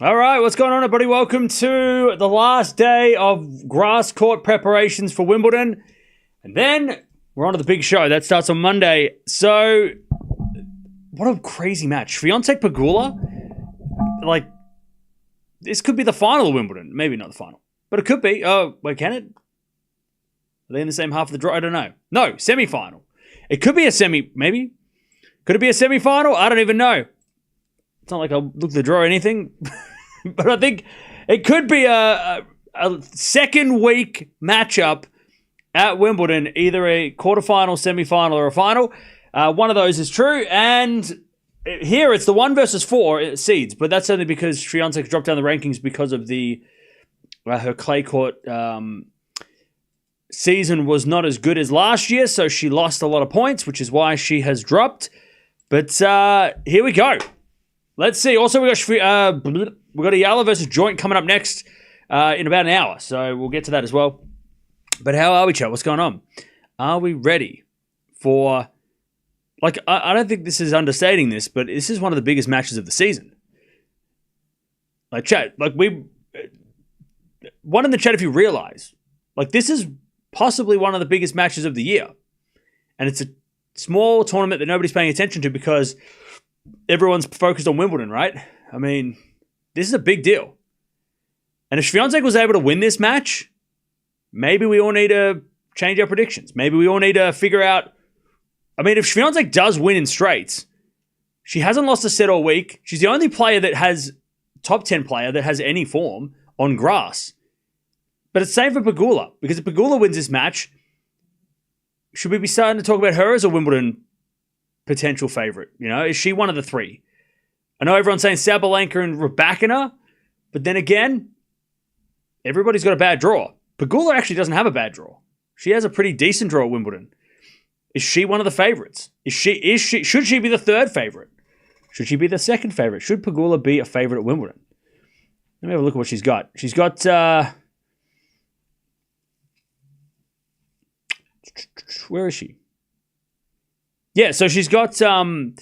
All right, what's going on, everybody? Welcome to the last day of grass court preparations for Wimbledon. And then we're on to the big show. That starts on Monday. So, what a crazy match. Swiatek Pegula, this could be the final of Wimbledon. Maybe not the final, but it could be. Oh, wait, can it? Are they in the same half of the draw? I don't know. No, semi-final. It could be a semi, maybe. Could it be a semi-final? I don't even know. It's not like I'll look at the draw or anything. But I think it could be a second week matchup at Wimbledon, either a quarterfinal, semi-final, or a final. One of those is true. And here it's the 1 versus 4 seeds, but that's only because Swiatek dropped down the rankings because of her clay court season was not as good as last year, so she lost a lot of points, which is why she has dropped. But here we go. Let's see. Also, we got Eala versus Joint coming up next in about an hour, so we'll get to that as well. But how are we, chat? What's going on? Are we ready for... I don't think this is understating this, but this is one of the biggest matches of the season. Chat, one in the chat if you realize, this is possibly one of the biggest matches of the year. And it's a small tournament that nobody's paying attention to because everyone's focused on Wimbledon, right? I mean, this is a big deal. And if Swiatek was able to win this match, maybe we all need to change our predictions. Maybe we all need to figure out... I mean, if Swiatek does win in straights, she hasn't lost a set all week. She's the only player that has... top 10 player that has any form on grass. But it's same for Pegula, because if Pegula wins this match, should we be starting to talk about her as a Wimbledon potential favorite? Is she one of the three? I know everyone's saying Sabalenka and Raducanu, but then again, everybody's got a bad draw. Pegula actually doesn't have a bad draw. She has a pretty decent draw at Wimbledon. Is she one of the favorites? Should she be the third favorite? Should she be the second favorite? Should Pegula be a favorite at Wimbledon? Let me have a look at what she's got. She's got... where is she? Yeah, so she's got a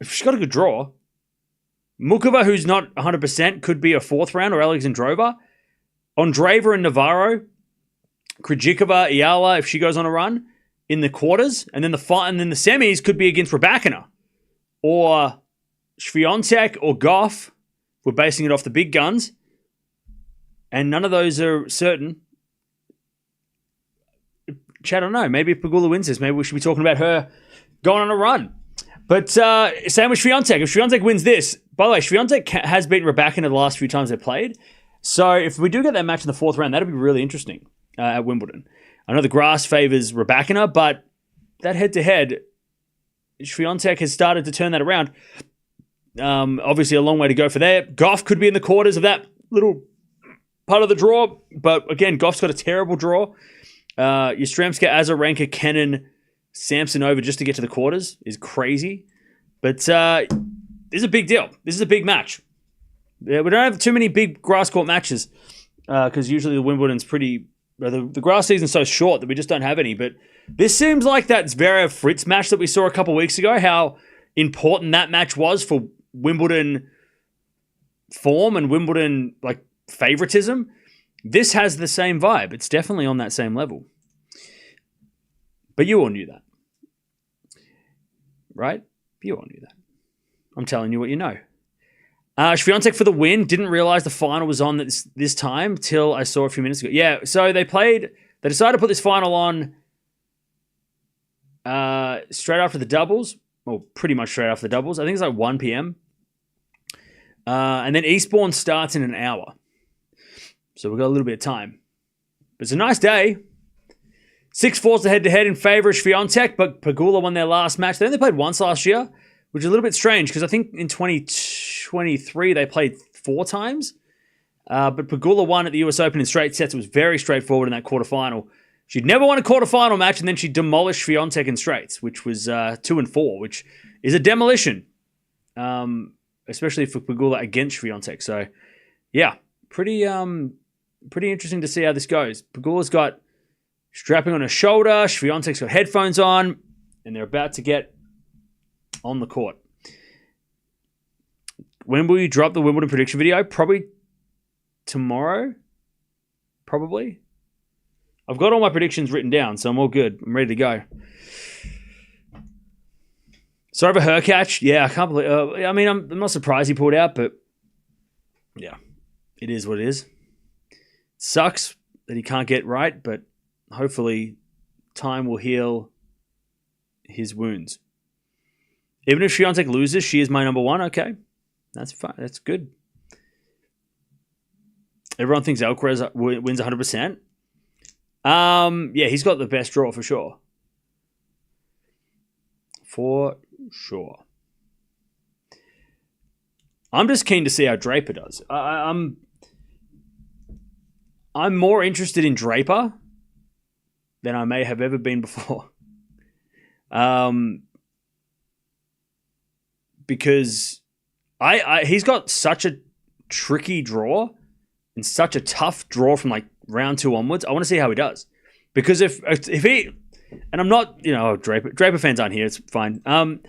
good draw. Mukova, who's not 100%, could be a fourth round, or Alexandrova. Andreeva and Navarro. Krejcikova, Eala, if she goes on a run in the quarters, and then the semis could be against Raducanu, or Swiatek or Gauff. We're basing it off the big guns, and none of those are certain. Chat, I don't know. Maybe if Pegula wins this, maybe we should be talking about her going on a run. But same with Swiatek. If Swiatek wins this, by the way, Swiatek has beaten Raducanu the last few times they played. So if we do get that match in the fourth round, that'll be really interesting at Wimbledon. I know the grass favors Raducanu, but that head-to-head, Swiatek has started to turn that around. Obviously, a long way to go for there. Gauff could be in the quarters of that little part of the draw, but again, Goff's got a terrible draw. Yastremska, Azarenka, Kenin, Samson over just to get to the quarters is crazy. But this is a big deal. This is a big match. Yeah, we don't have too many big grass court matches because usually the Wimbledon's pretty... The grass season's so short that we just don't have any. But this seems like that Zverev Fritz match that we saw a couple weeks ago, how important that match was for Wimbledon form and Wimbledon favoritism. This has the same vibe. It's definitely on that same level. But you all knew that. Right? You all knew that. I'm telling you what you know. Swiatek for the win. Didn't realize the final was on this time till I saw a few minutes ago. Yeah, so they decided to put this final on straight after the doubles. Well, pretty much straight after the doubles. I think it's 1 p.m. And then Eastbourne starts in an hour. So we've got a little bit of time. But it's a nice day. 6-4's the head-to-head in favour of Swiatek, but Pegula won their last match. They only played once last year, which is a little bit strange because I think in 2023 they played 4 times. But Pegula won at the US Open in straight sets. It was very straightforward in that quarterfinal. She'd never won a quarterfinal match, and then she demolished Swiatek in straights, which was 2-4, which is a demolition, especially for Pegula against Swiatek. So, yeah, pretty interesting to see how this goes. Pegula's got strapping on her shoulder. Swiatek's got headphones on, and they're about to get on the court. when will you drop the Wimbledon prediction video? Probably tomorrow. Probably. I've got all my predictions written down, so I'm all good. I'm ready to go. Sorry for Hurkacz. Yeah, I can't believe... I'm not surprised he pulled out, but... Yeah, it is what it is. Sucks that he can't get right, but hopefully time will heal his wounds. Even if Swiatek loses, she is my number one. Okay, that's fine. That's good. Everyone thinks Alcaraz wins 100%. Yeah, he's got the best draw for sure. For sure. I'm just keen to see how Draper does. I'm more interested in Draper than I may have ever been before. Because he's got such a tricky draw and such a tough draw from like round 2 onwards. I want to see how he does. Because if he, and I'm not, Draper fans aren't here. It's fine. I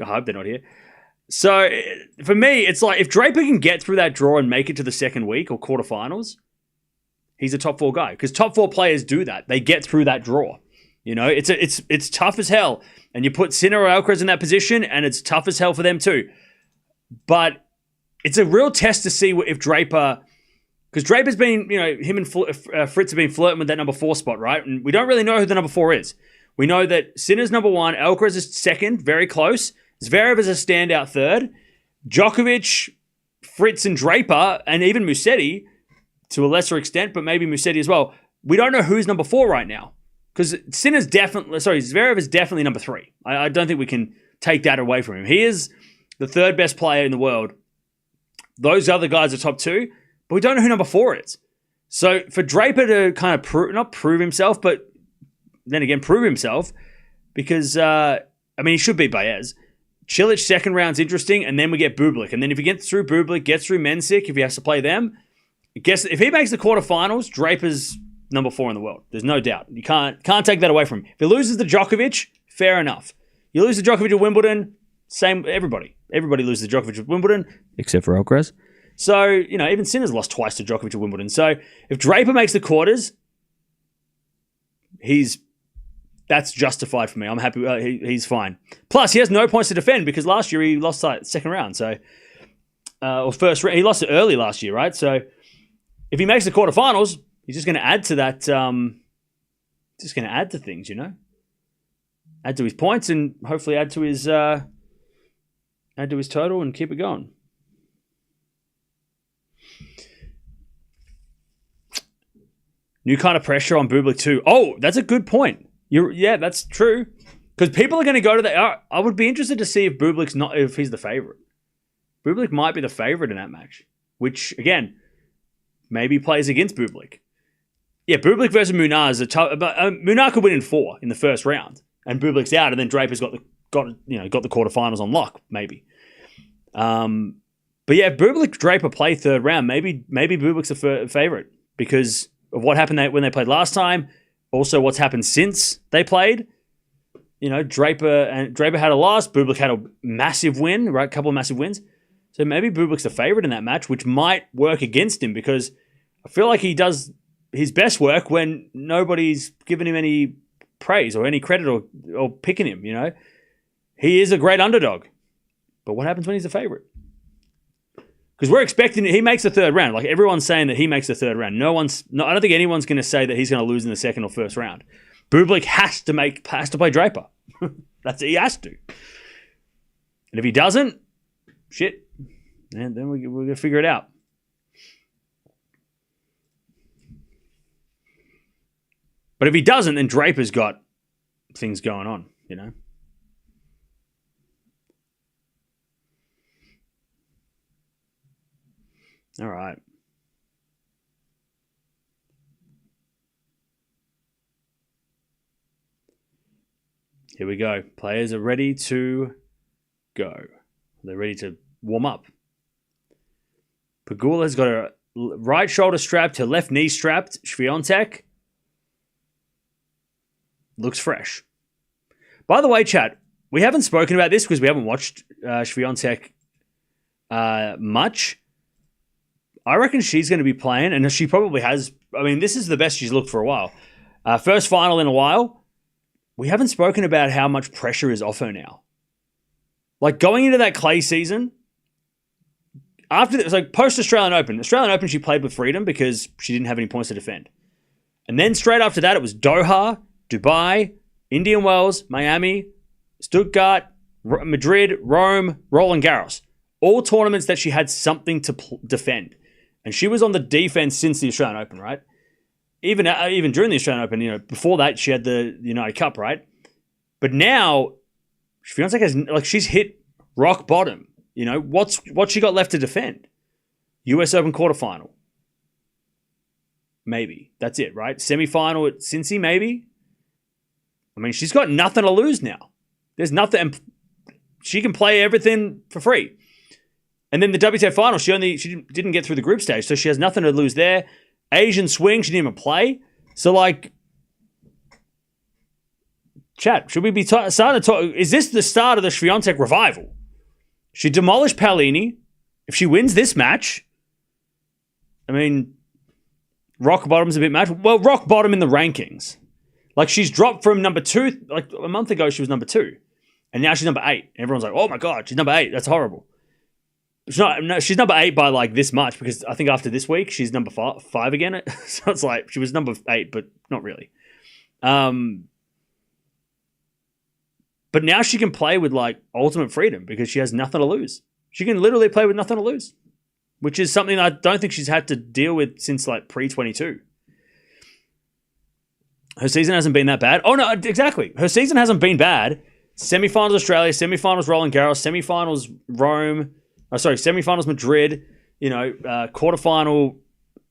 hope they're not here. So for me, it's like if Draper can get through that draw and make it to the second week or quarterfinals, he's a top 4 guy. Because top 4 players do that. They get through that draw. It's tough as hell. And you put Sinner or Alcaraz in that position, and it's tough as hell for them too. But it's a real test to see if Draper, because Draper's been, him and Fritz have been flirting with that number 4 spot, right? And we don't really know who the number 4 is. We know that Sinner's number 1, Alcaraz is second, very close. Zverev is a standout third. Djokovic, Fritz, and Draper, and even Musetti, to a lesser extent, but maybe Musetti as well. We don't know who's number 4 right now. Because Zverev is definitely number 3. I don't think we can take that away from him. He is the 3rd best player in the world. Those other guys are top 2, but we don't know who number 4 is. So for Draper to kind of not prove himself, but then again prove himself, because, he should beat Baez. Cilic second round's interesting, and then we get Bublik. And then if he gets through Bublik, gets through Mensik, if he has to play them, if he makes the quarterfinals, Draper's number 4 in the world. There's no doubt. You can't take that away from him. If he loses to Djokovic, fair enough. You lose to Djokovic at Wimbledon, same, everybody. Everybody loses to Djokovic at Wimbledon, except for Alcaraz. So, even Sinner's lost twice to Djokovic at Wimbledon. So, if Draper makes the quarters, that's justified for me. I'm happy. He's fine. Plus, he has no points to defend because last year he lost second round. So, or first round. He lost it early last year, right? So, if he makes the quarterfinals, he's just going to add to that. Just going to add to things, add to his points and hopefully add to his total and keep it going. New kind of pressure on Bublik too. Oh, that's a good point. Yeah, that's true. Because people are going to go to the... I would be interested to see if he's the favourite. Bublik might be the favourite in that match. Which, again, maybe plays against Bublik. Yeah, Bublik versus Munar is a tough... But Munar could win in 4 in the first round. And Bublik's out, and then Draper's got the quarterfinals on lock, maybe. But yeah, if Bublik-Draper play third round, maybe Bublik's the favourite. Because of what happened when they played last time. Also, what's happened since they played. Draper had a loss. Bublik had a massive win, right? A couple of massive wins. So maybe Bublik's the favourite in that match, which might work against him because I feel like he does his best work when nobody's giving him any praise or any credit or picking him, He is a great underdog. But what happens when he's the favourite? Because we're expecting he makes the third round. Like everyone's saying that he makes the third round. I don't think anyone's going to say that he's going to lose in the second or first round. Bublik has to play Draper. He has to. And if he doesn't, shit. And then we're going to figure it out. But if he doesn't, then Draper's got things going on, All right. Here we go. Players are ready to go. They're ready to warm up. Pegula's got her right shoulder strapped, her left knee strapped. Swiatek looks fresh. By the way, chat, we haven't spoken about this because we haven't watched Swiatek much. I reckon she's going to be playing, and she probably has. I mean, this is the best she's looked for a while. First final in a while. We haven't spoken about how much pressure is off her now. Like going into that clay season, after it was like post Australian Open. Australian Open, she played with freedom because she didn't have any points to defend. And then straight after that, it was Doha, Dubai, Indian Wells, Miami, Stuttgart, Madrid, Rome, Roland Garros. All tournaments that she had something to defend. And she was on the defense since the Australian Open, right? Even during the Australian Open, before that, she had the United Cup, right? But now, Swiatek she's hit rock bottom. What's she got left to defend? US Open quarterfinal. Maybe. That's it, right? Semi-final at Cincy, maybe? I mean, she's got nothing to lose now. There's nothing. She can play everything for free. And then the WTA final, she didn't get through the group stage, so she has nothing to lose there. Asian swing, she didn't even play. So, chat, should we be starting to talk? Is this the start of the Swiatek revival? She demolished Paolini. If she wins this match, I mean, rock bottom's a bit mad. Well, rock bottom in the rankings. She's dropped from number 2. A month ago, she was number 2. And now she's number 8. Everyone's like, oh my God, she's number 8. That's horrible. She's number 8 by this much because I think after this week, she's number 5 again. So it's she was number 8, but not really. But now she can play with ultimate freedom because she has nothing to lose. She can literally play with nothing to lose, which is something I don't think she's had to deal with since pre-22. Her season hasn't been that bad. Oh no, exactly. Her season hasn't been bad. Semi-finals Australia, semi-finals Roland Garros, semi-finals Rome. Semi-finals Madrid. Quarterfinal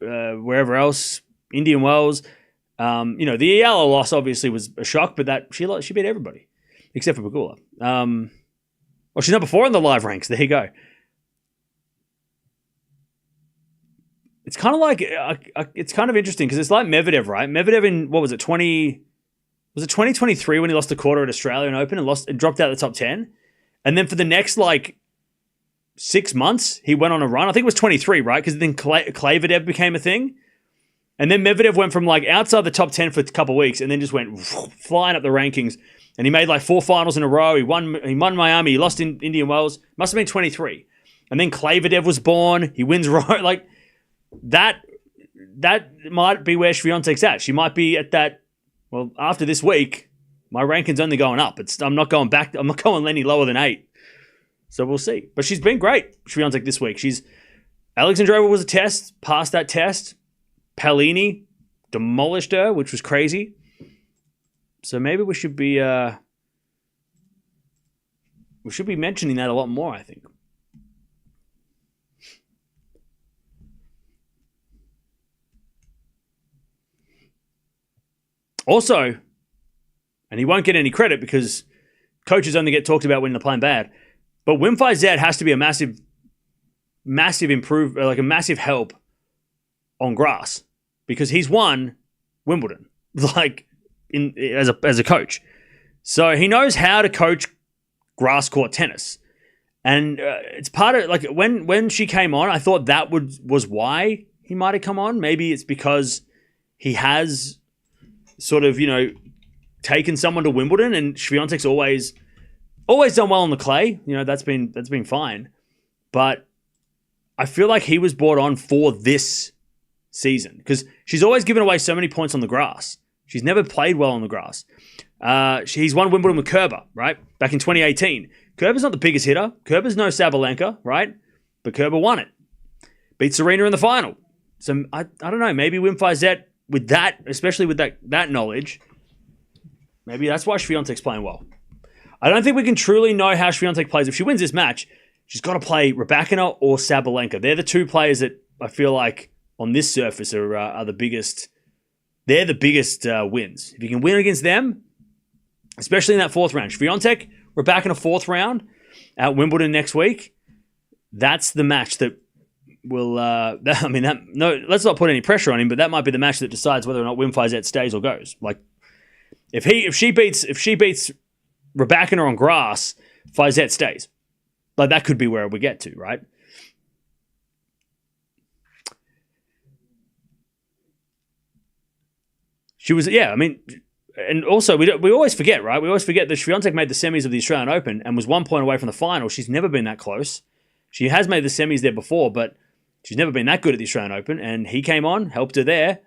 wherever else, Indian Wells. The Eala loss obviously was a shock, but she beat everybody. Except for Pegula. She's number 4 in the live ranks. There you go. It's kind of it's kind of interesting because it's like Medvedev, right? Medvedev in, 2023 when he lost the quarter at Australian Open and dropped out of the top 10? And then for the next 6 months, he went on a run. I think it was 23, right? Because then Klavedev became a thing. And then Medvedev went from outside the top 10 for a couple of weeks and then just went flying up the rankings. And he made 4 finals in a row. He won Miami. He lost in Indian Wells. Must have been 23. And then Klavedev was born. He wins that might be where Swiatek's at. She might be at that. Well, after this week, my ranking's only going up. I'm not going back. I'm not going any lower than 8. So we'll see. But she's been great, Swiatek, this week. Alexandra Eala was a test. Passed that test. Paolini demolished her, which was crazy. So maybe we should be mentioning that a lot more, I think. Also, and he won't get any credit because coaches only get talked about when they're playing bad, but Wim5Z has to be a massive a massive help on grass because he's won Wimbledon. As a coach. So he knows how to coach grass court tennis. And it's part of, when she came on, I thought that was why he might have come on. Maybe it's because he has sort of, taken someone to Wimbledon and Swiatek's always done well on the clay. That's been fine. But I feel like he was brought on for this season because she's always given away so many points on the grass. She's never played well on the grass. He's won Wimbledon with Kerber, right? Back in 2018. Kerber's not the biggest hitter. Kerber's no Sabalenka, right? But Kerber won it. Beat Serena in the final. So I don't know. Maybe Wim5Z with that, especially with that knowledge, maybe that's why Swiatek's playing well. I don't think we can truly know how Swiatek plays. If she wins this match, she's got to play Raducanu or Sabalenka. They're the 2 players that I feel like on this surface are the biggest. They're the biggest wins. If you can win against them, especially in that 4th round. Swiatek, we're back in a 4th round at Wimbledon next week. That's the match that will. Let's not put any pressure on him, but that might be the match that decides whether or not Wim5Z stays or goes. If she beats Raducanu on grass, 5Z stays. That could be where we get to, right? She was, yeah, I mean, and also we always forget, right? We always forget that Swiatek made the semis of the Australian Open and was 1 point away from the final. She's never been that close. She has made the semis there before, but she's never been that good at the Australian Open. And he came on, helped her there.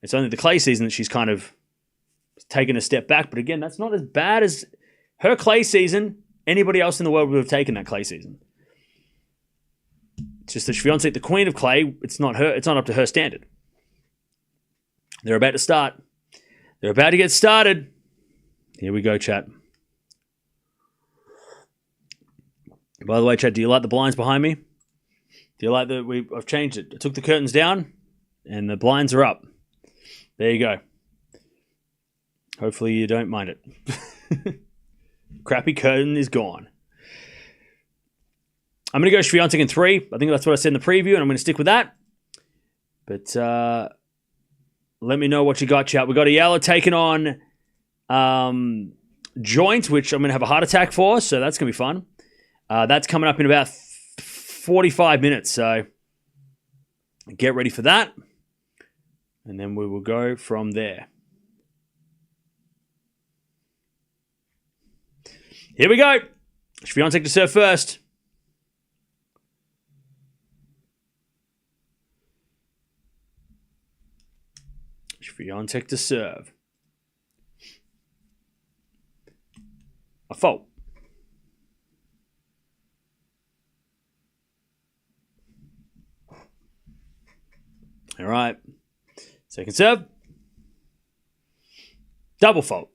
It's only the clay season that she's kind of taken a step back. But again, that's not as bad as her clay season. Anybody else in the world would have taken that clay season. It's just that Swiatek, the queen of clay, it's not her. It's not up to her standard. They're about to start. They're about to get started. Here we go, chat. By the way, chat, do you like the blinds behind me? Do you like that I've changed it? I took the curtains down and the blinds are up. There you go. Hopefully you don't mind it. Crappy curtain is gone. I'm going to go Swiatek in 3. I think that's what I said in the preview, and I'm going to stick with that. But let me know what you got, chat. We got Eala taking on Joint, which I'm going to have a heart attack for, so that's going to be fun. That's coming up in about 45 minutes, so get ready for that. And then we will go from there. Here we go. Swiatek to serve first. Swiatek to serve. A fault. All right. Second serve. Double fault.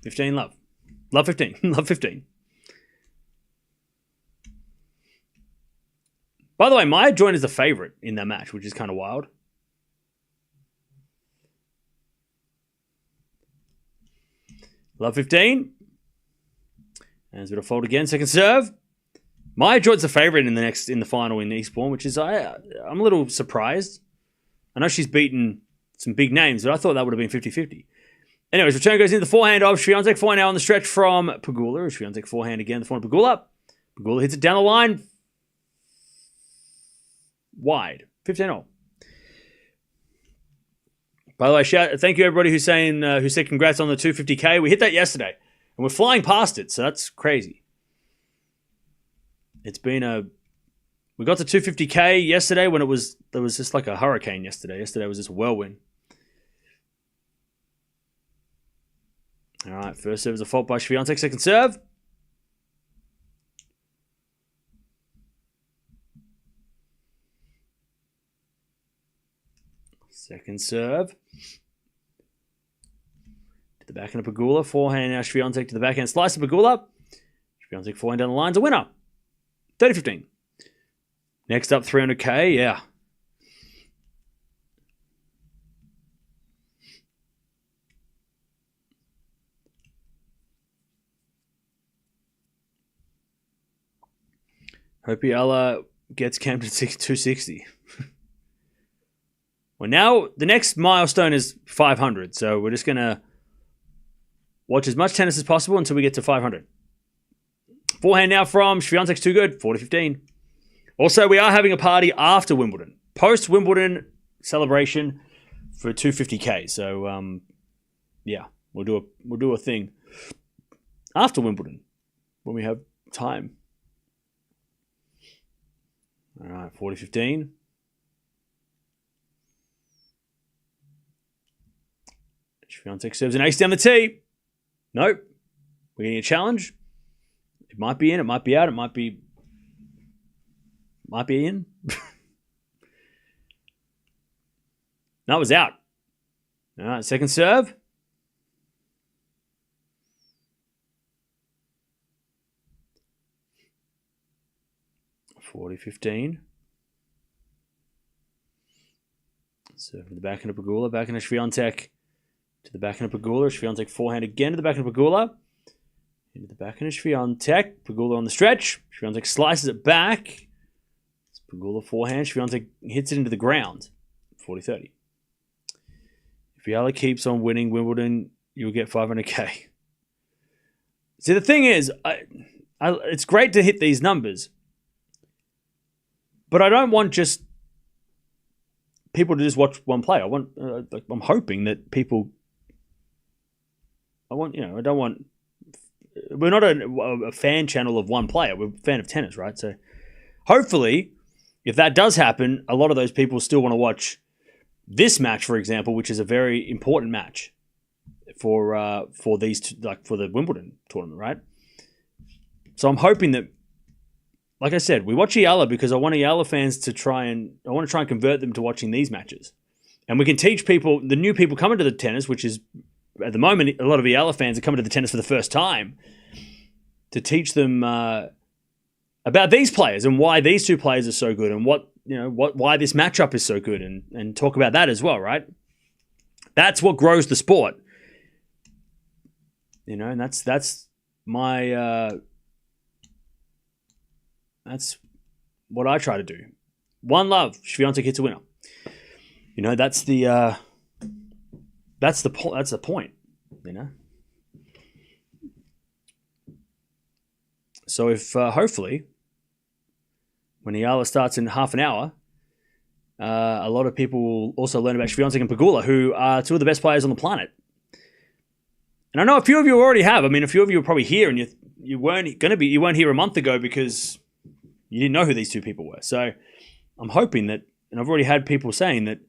15 love. Love 15. Love 15. By the way, Maya Joint is the favorite in that match, which is kind of wild. Love 15. And there's a bit of fault again. Second serve. Maya Joint's the favorite in the final in Eastbourne, which is I'm a little surprised. I know she's beaten some big names, but I thought that would have been 50-50. Anyways, return goes into the forehand of Swiatek. Forehand now on the stretch from Pegula. Swiatek forehand again, the forehand of Pegula. Pegula hits it down the line. Wide. 15-all. By the way, thank you everybody who said congrats on the 250K. We hit that yesterday, and we're flying past it, so that's crazy. It's been we got to 250K yesterday when there was just like a hurricane yesterday. Yesterday was just a whirlwind. All right, first serve is a fault by Swiatek. Second serve. Second serve. To the backhand of Pegula. Forehand now Swiatek to the backhand. Slice of Pegula. Swiatek forehand down the line's a winner. 30-15. Next up, 300K. Yeah. Hope Eala gets camped at 260. Well, now the next milestone is 500. So we're just going to watch as much tennis as possible until we get to 500. Forehand now from Swiatek's too good. 40-15. Also, we are having a party after Wimbledon. Post-Wimbledon celebration for 250K. So, yeah, we'll do a thing after Wimbledon when we have time. All right, 40-15. Swiatek serves an ace down the tee. Nope. We're getting a challenge. It might be in, it might be out, it might be in. No, it was out. All right, second serve. (40-15). Serve to the backhand of Pegula, backhand of Swiatek. To the backhand of Pegula. Swiatek forehand again to the backhand of Pegula. Into the backhand of Swiatek. Pegula on the stretch. Swiatek slices it back. It's Pegula forehand. Swiatek hits it into the ground. 40-30. If Eala keeps on winning Wimbledon, you'll get 500K. See, the thing is, it's great to hit these numbers, but I don't want just people to just watch one player. I'm hoping that people. I don't want. We're not a fan channel of one player. We're a fan of tennis, right? So hopefully, if that does happen, a lot of those people still want to watch this match, for example, which is a very important match for these two, like for the Wimbledon tournament, right? So I'm hoping that, like I said, we watch Eala because I want Eala fans to try and convert them to watching these matches, and we can teach people, the new people coming to the tennis, which is at the moment a lot of Eala fans are coming to the tennis for the first time, to teach them about these players and why these two players are so good and why this matchup is so good, and talk about that as well, right? That's what grows the sport, and that's my that's what I try to do. One love, Swiatek hits a winner. That's the point. So if hopefully when Eala starts in half an hour, a lot of people will also learn about Swiatek and Pegula, who are two of the best players on the planet. And I know a few of you already have. I mean, a few of you are probably here, and you weren't here a month ago because you didn't know who these two people were. So I'm hoping that, and I've already had people saying that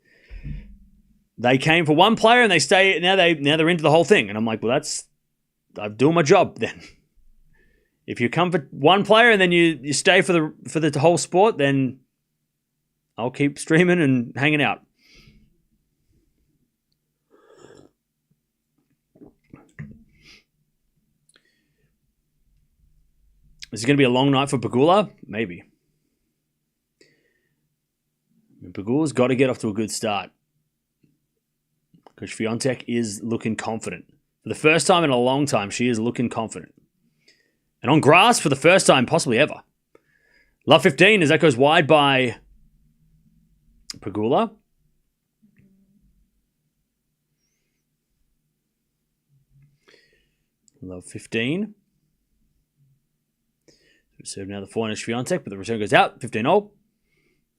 they came for one player and they stay. Now they're into the whole thing, and I'm like, well, I'm doing my job then. If you come for one player and then you stay for the whole sport, then I'll keep streaming and hanging out. Is it going to be a long night for Pegula? Maybe. Pegula's got to get off to a good start, because Swiatek is looking confident. For the first time in a long time, she is looking confident. And on grass for the first time possibly ever. Love 15 as that goes wide by Pegula. Love 15. Serve now the forehand is Swiatek, but the return goes out. 15-0.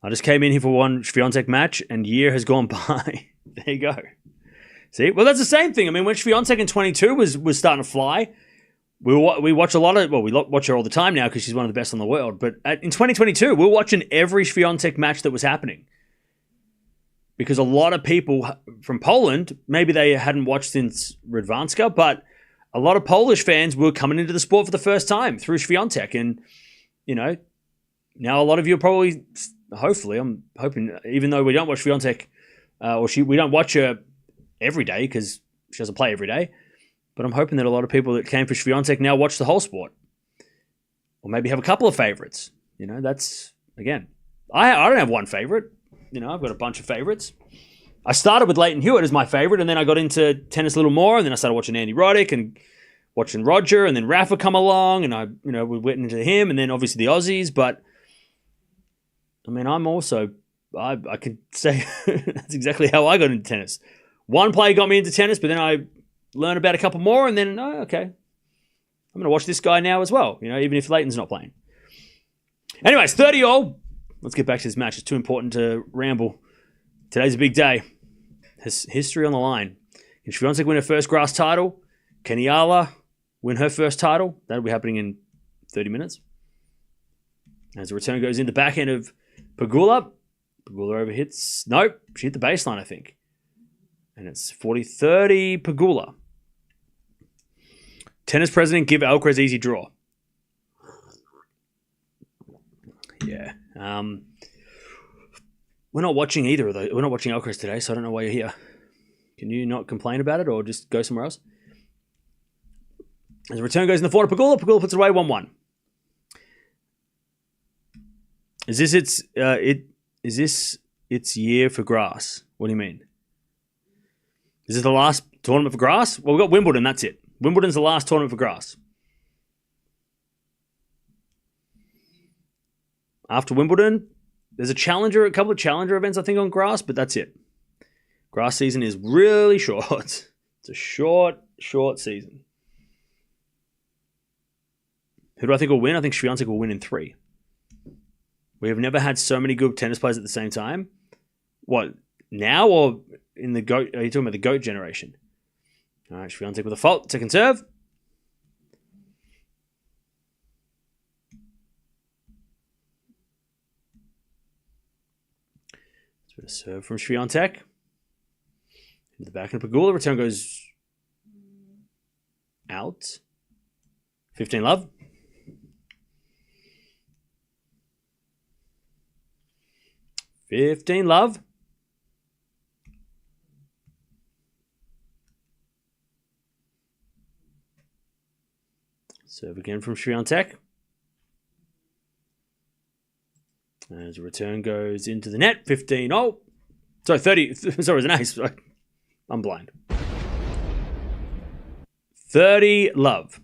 I just came in here for one Swiatek match, and year has gone by. There you go. See? Well, that's the same thing. I mean, when Swiatek in 22 was starting to fly, we watch a lot of... Well, we watch her all the time now because she's one of the best in the world. But in 2022, we're watching every Swiatek match that was happening. Because a lot of people from Poland, maybe they hadn't watched since Radwanska, but a lot of Polish fans were coming into the sport for the first time through Swiatek. And, now a lot of you are probably... Hopefully, I'm hoping, even though we don't watch Swiatek, we don't watch her every day because she doesn't play every day, but I'm hoping that a lot of people that came for Swiatek now watch the whole sport, or maybe have a couple of favorites. That's, again, I don't have one favorite. I've got a bunch of favorites. I started with Leighton Hewitt as my favorite, and then I got into tennis a little more, and then I started watching Andy Roddick and watching Roger, and then Rafa come along, and we went into him, and then obviously the Aussies, but I mean, I'm also, I can say that's exactly how I got into tennis. One player got me into tennis, but then I learned about a couple more, and then, okay, I'm going to watch this guy now as well, even if Leighton's not playing. Anyways, 30-all. Let's get back to this match. It's too important to ramble. Today's a big day. History on the line. Can Swiatek win her first grass title? Can Eala win her first title? That'll be happening in 30 minutes. As the return goes in the back end of Pegula overhits. Nope, she hit the baseline, I think. And it's 40-30 Pegula. Tennis president give Alcaraz easy draw. Yeah. We're not watching either of those. We're not watching Alcaraz today, so I don't know why you're here. Can you not complain about it or just go somewhere else? As the return goes in the forehand, Pegula puts it away 1-1. Is this its year for grass? What do you mean? Is this the last tournament for grass? Well, we've got Wimbledon, that's it. Wimbledon's the last tournament for grass. After Wimbledon, there's a couple of challenger events, I think, on grass, but that's it. Grass season is really short. It's a short season. Who do I think will win? I think Swiatek will win in 3. We have never had so many good tennis players at the same time. What? now or in the GOAT? Are you talking about the GOAT generation? All right, Swiatek with a fault. Second serve. Let's put a serve from Swiatek. Into the back of Pegula. Return goes out. 15 love. Serve again from Swiatek. As a return goes into the net. 15. Oh, sorry, 30. Sorry, it was an ace. Sorry. I'm blind. 30 love.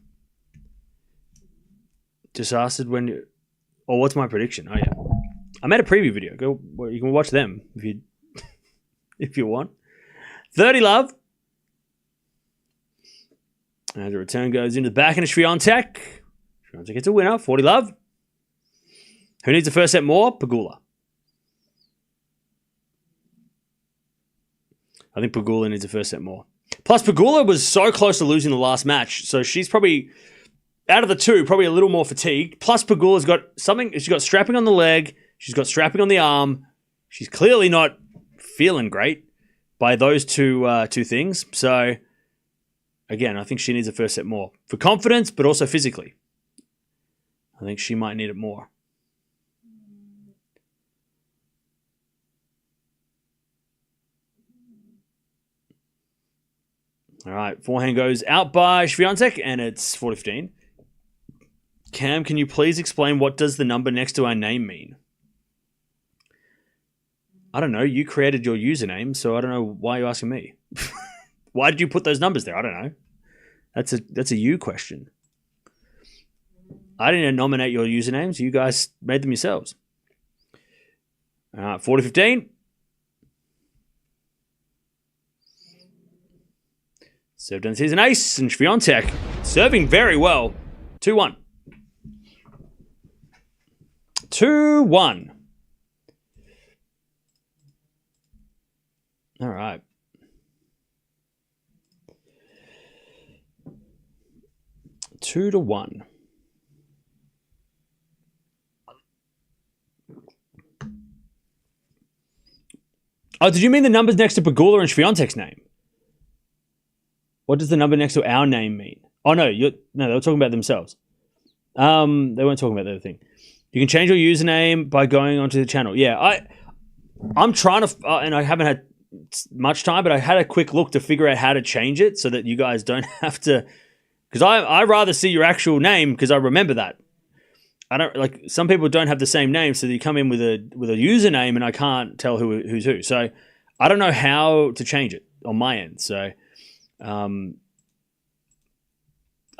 Just asked when you... Oh, what's my prediction? Oh, yeah. I made a preview video. Go, you can watch them if you want. 30 love. And the return goes into the back into Swiatek. Swiatek gets a winner. 40 love. Who needs the first set more? Pegula. I think Pegula needs the first set more. Plus, Pegula was so close to losing the last match, so she's probably, out of the two, probably a little more fatigued. Plus, Pegula's got something, she's got strapping on the leg, she's got strapping on the arm. She's clearly not feeling great by those two things. So, again, I think she needs a first set more. For confidence, but also physically. I think she might need it more. All right, forehand goes out by Swiatek, and it's 4-15. Cam, can you please explain what does the number next to our name mean? I don't know. You created your username, so I don't know why you're asking me. Why did you put those numbers there? I don't know. That's a you question. I didn't nominate your usernames. You guys made them yourselves. All right, 40-15. Served and sees an ace, and Swiatek serving very well. 2-1. 2-1. All right. Two to one. Oh, did you mean the numbers next to Pegula and Swiatek's name? What does the number next to our name mean? Oh, no, they were talking about themselves. They weren't talking about the other thing. You can change your username by going onto the channel. Yeah, I'm trying to, and I haven't had much time, but I had a quick look to figure out how to change it so that you guys don't have to, because I rather see your actual name because I remember that. I don't, like, some people don't have the same name, so you come in with a username and I can't tell who's who. So I don't know how to change it on my end. So I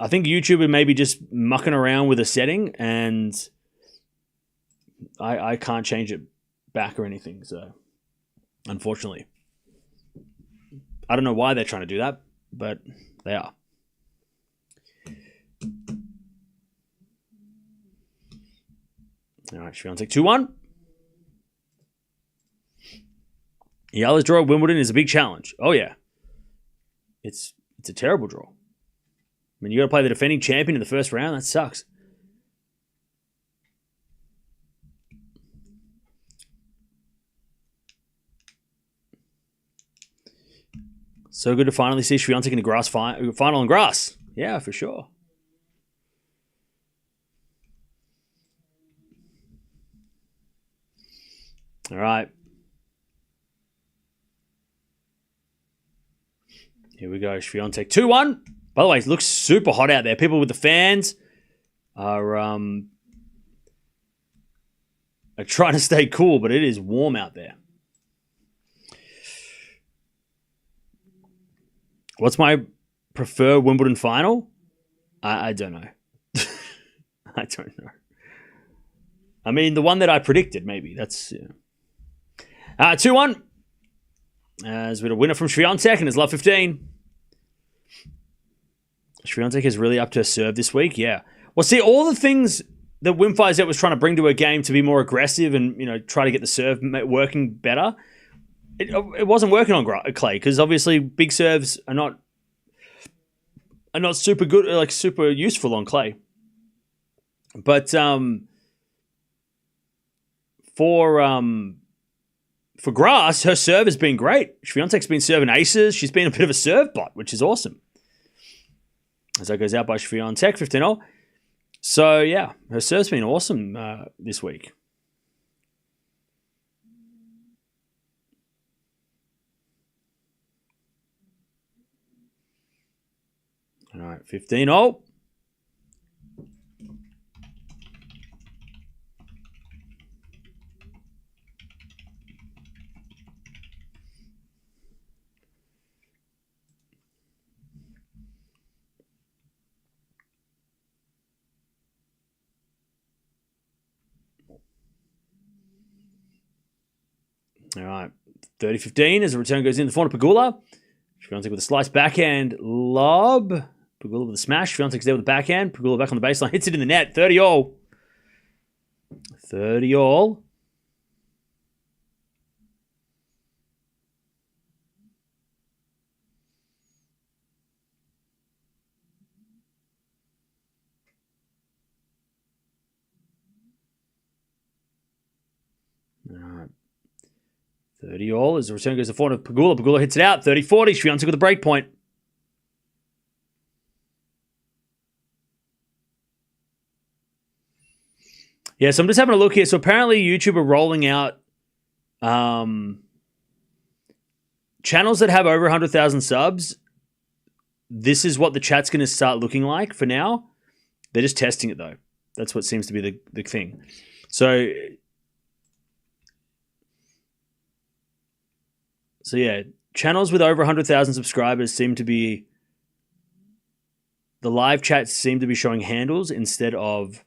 think YouTube is maybe just mucking around with a setting, and I can't change it back or anything. So unfortunately, I don't know why they're trying to do that, but they are. All right, Swiatek 2-1. Eala's draw at Wimbledon is a big challenge. Oh yeah, it's a terrible draw. I mean, you got to play the defending champion in the first round. That sucks. So good to finally see Swiatek in the grass final on grass. Yeah, for sure. All right. Here we go. Swiatek 2-1. By the way, it looks super hot out there. People with the fans are trying to stay cool, but it is warm out there. What's my preferred Wimbledon final? I don't know. I don't know. I mean, the one that I predicted, maybe. That's 2-1. As with a winner from Swiatek and his love 15. Swiatek is really up to her serve this week. Yeah. Well, see, all the things that Wim was trying to bring to her game to be more aggressive and, try to get the serve working better, it wasn't working on clay because obviously big serves are not super good, like super useful on clay. But for grass, her serve has been great. Swiatek's been serving aces. She's been a bit of a serve bot, which is awesome. As that goes out by Swiatek, 15-0. So, yeah, her serve's been awesome this week. All right, 15-0. All right, 30-15 as the return goes in. The forehand Pegula. Swiatek with a slice backhand lob. Pegula with a smash. Swiatek's there with the backhand. Pegula back on the baseline. Hits it in the net. 30-all. 30-all. All right. 30-all as the return goes to forehand of Pegula. Pegula hits it out. 30-40. Swiatek with a break point. Yeah, so I'm just having a look here. So apparently YouTube are rolling out channels that have over 100,000 subs. This is what the chat's going to start looking like for now. They're just testing it, though. That's what seems to be the thing. So yeah, channels with over 100,000 subscribers seem to be... The live chats seem to be showing handles instead of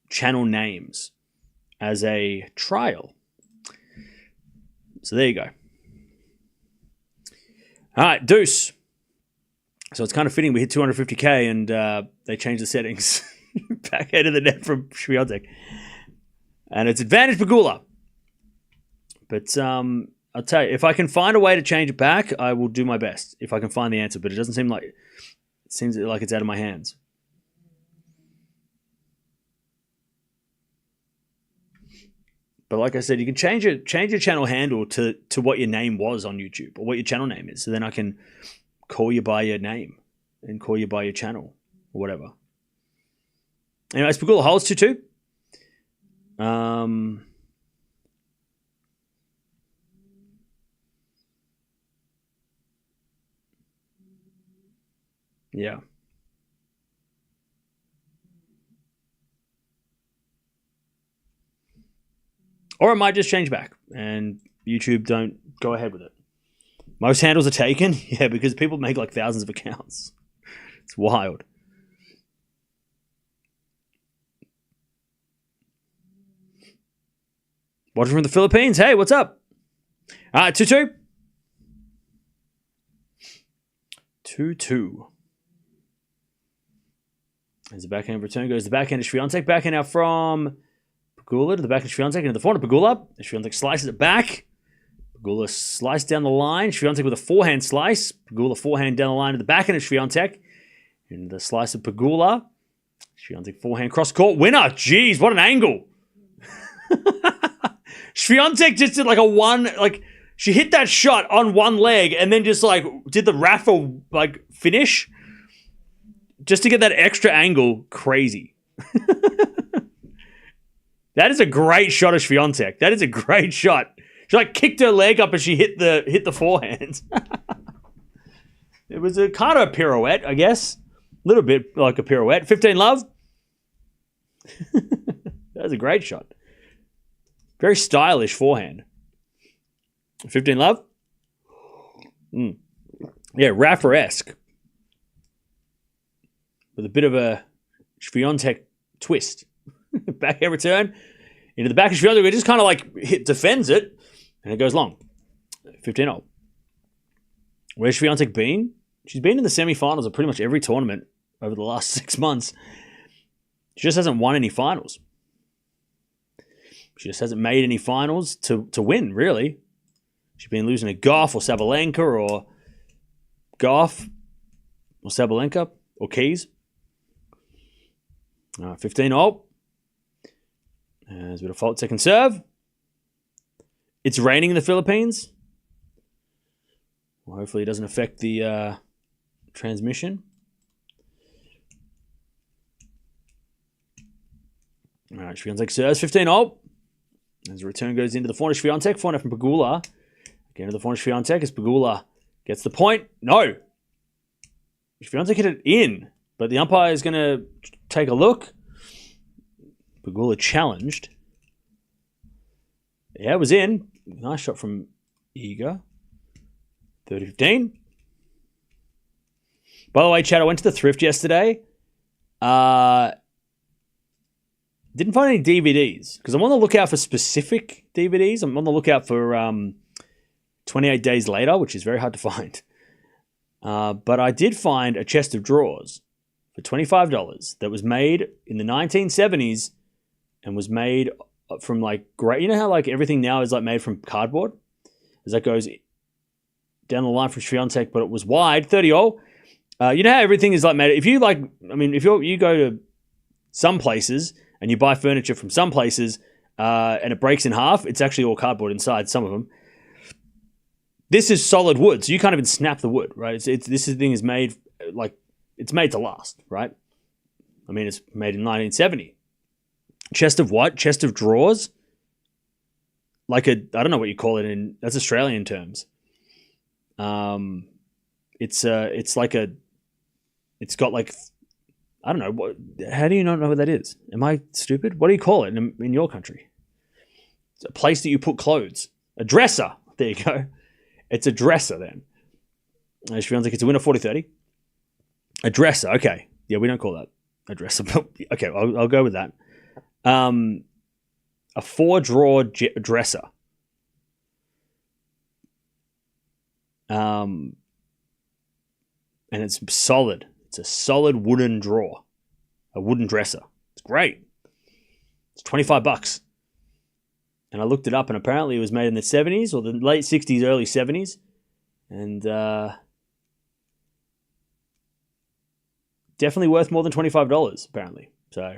channel names as a trial. So there you go. All right, deuce. So it's kind of fitting we hit 250k and they changed the settings. Backhand of the net from Swiatek. And it's advantage Pegula. But I'll tell you, if I can find a way to change it back, I will do my best if I can find the answer. But it doesn't seem like... It seems like it's out of my hands. But like I said, you can change your channel handle to what your name was on YouTube or what your channel name is. So then I can call you by your name and call you by your channel or whatever. Anyways, Pegula holds 2-2. Yeah. Or it might just change back and YouTube don't go ahead with it. Most handles are taken. Yeah, because people make like thousands of accounts. It's wild. Watching from the Philippines. Hey, what's up? All right, 2-2. 2-2. As the backhand return goes, the backhand is Swiatek. Backhand now from Pegula to the back of Swiatek into the forehand of Pegula. Swiatek slices it back. Pegula sliced down the line. Swiatek with a forehand slice. Pegula forehand down the line to the backhand of Swiatek. Into the slice of Pegula. Swiatek forehand cross court winner. Jeez, what an angle. Swiatek just did like a one, like she hit that shot on one leg and then just like did the raffle like finish just to get that extra angle. Crazy. That is a great shot of Swiatek. That is a great shot. She like kicked her leg up and she hit the forehand. It was a kind of a pirouette, I guess. A little bit like a pirouette. 15 love. That was a great shot. Very stylish forehand. 15 love. Yeah, Rafa-esque. With a bit of a Swiatek twist. Backhand return into the back of Swiatek. It just kind of like defends it and it goes long. 15-0. Where's Swiatek been? She's been in the semi-finals of pretty much every tournament over the last 6 months. She just hasn't won any finals. She just hasn't made any finals to win, really. She's been losing to Gauff or Sabalenka or Gauff or Sabalenka or Keys. 15-all. There's a bit of fault second serve. It's raining in the Philippines. Well, hopefully it doesn't affect the transmission. All right, Swiatek serves 15-all. As the return goes into the forehand of Swiatek. Forehand from Pegula. Again to the forehand of Swiatek as Pegula gets the point. No. Swiatek hit it in, but the umpire is going to take a look. Pegula challenged. Yeah, it was in. Nice shot from Iga. 30-15. By the way, Chad, I went to the thrift yesterday. Didn't find any DVDs because I'm on the lookout for specific DVDs. I'm on the lookout for 28 Days Later, which is very hard to find. But I did find a chest of drawers for $25 that was made in the 1970s and was made from like great. You know how like everything now is like made from cardboard, as that goes down the line from Swiatek, but it was wide 30-all. You know how everything is like made. If you like, I mean, if you go to some places and you buy furniture from some places and it breaks in half, it's actually all cardboard inside. Some of them. This is solid wood, so you can't even snap the wood, right? This thing is made like it's made to last, right? I mean, it's made in 1970. Chest of what? Chest of drawers? Like I don't know what you call it that's Australian terms. It's got like, I don't know, how do you not know what that is? Am I stupid? What do you call it in your country? It's a place that you put clothes. A dresser. There you go. It's a dresser then. Swiatek, it's a winner 40-30. A dresser, okay. Yeah, we don't call that a dresser. Okay, I'll go with that. A 4-drawer dresser. And it's solid. It's a solid wooden drawer. A wooden dresser. It's great. It's $25. And I looked it up and apparently it was made in the 70s or the late 60s, early 70s. And definitely worth more than $25 apparently. So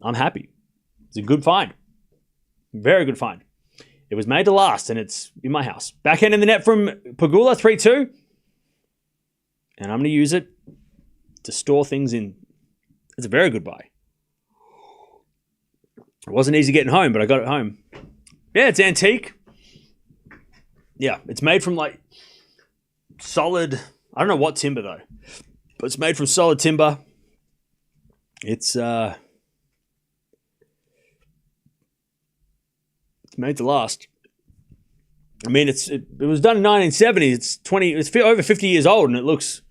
I'm happy. It's a good find. Very good find. It was made to last and it's in my house. Backhand in the net from Pegula, 3-2. And I'm going to use it to store things in. It's a very good buy. It wasn't easy getting home, but I got it home. Yeah, it's antique. Yeah, it's made from like solid, I don't know what timber though, but it's made from solid timber. It's made to last. I mean, it was done in 1970. It's over 50 years old, and it looks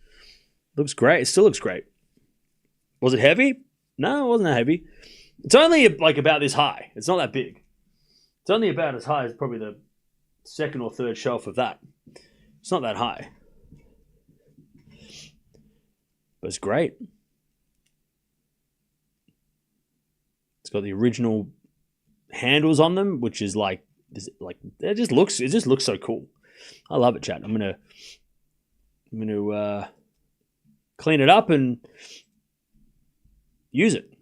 great. It still looks great. Was it heavy? No, it wasn't that heavy. It's only like about this high. It's not that big. It's only about as high as probably the second or third shelf of that. It's not that high. But it's great. It's got the original handles on them, which is like it just looks so cool. I love it, chat. I'm gonna clean it up and use it.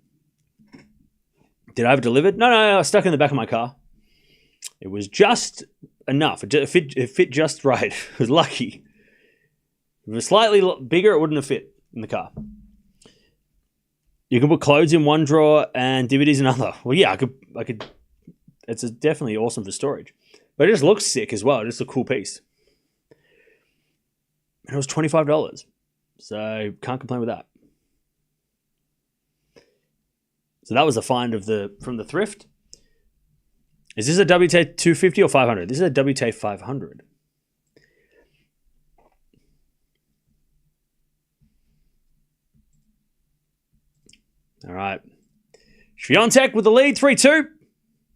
Did I have it delivered? No, I was stuck in the back of my car. It was just enough. It fit just right. It was lucky. If it was slightly bigger, it wouldn't have fit in the car. You can put clothes in one drawer and DVDs in another. Well, yeah, I could. It's definitely awesome for storage. But it just looks sick as well. Just a cool piece. And it was $25. So can't complain with that. So that was the find from the thrift. Is this a WTA 250 or 500? This is a WTA 500. All right. Swiatek with the lead, 3-2.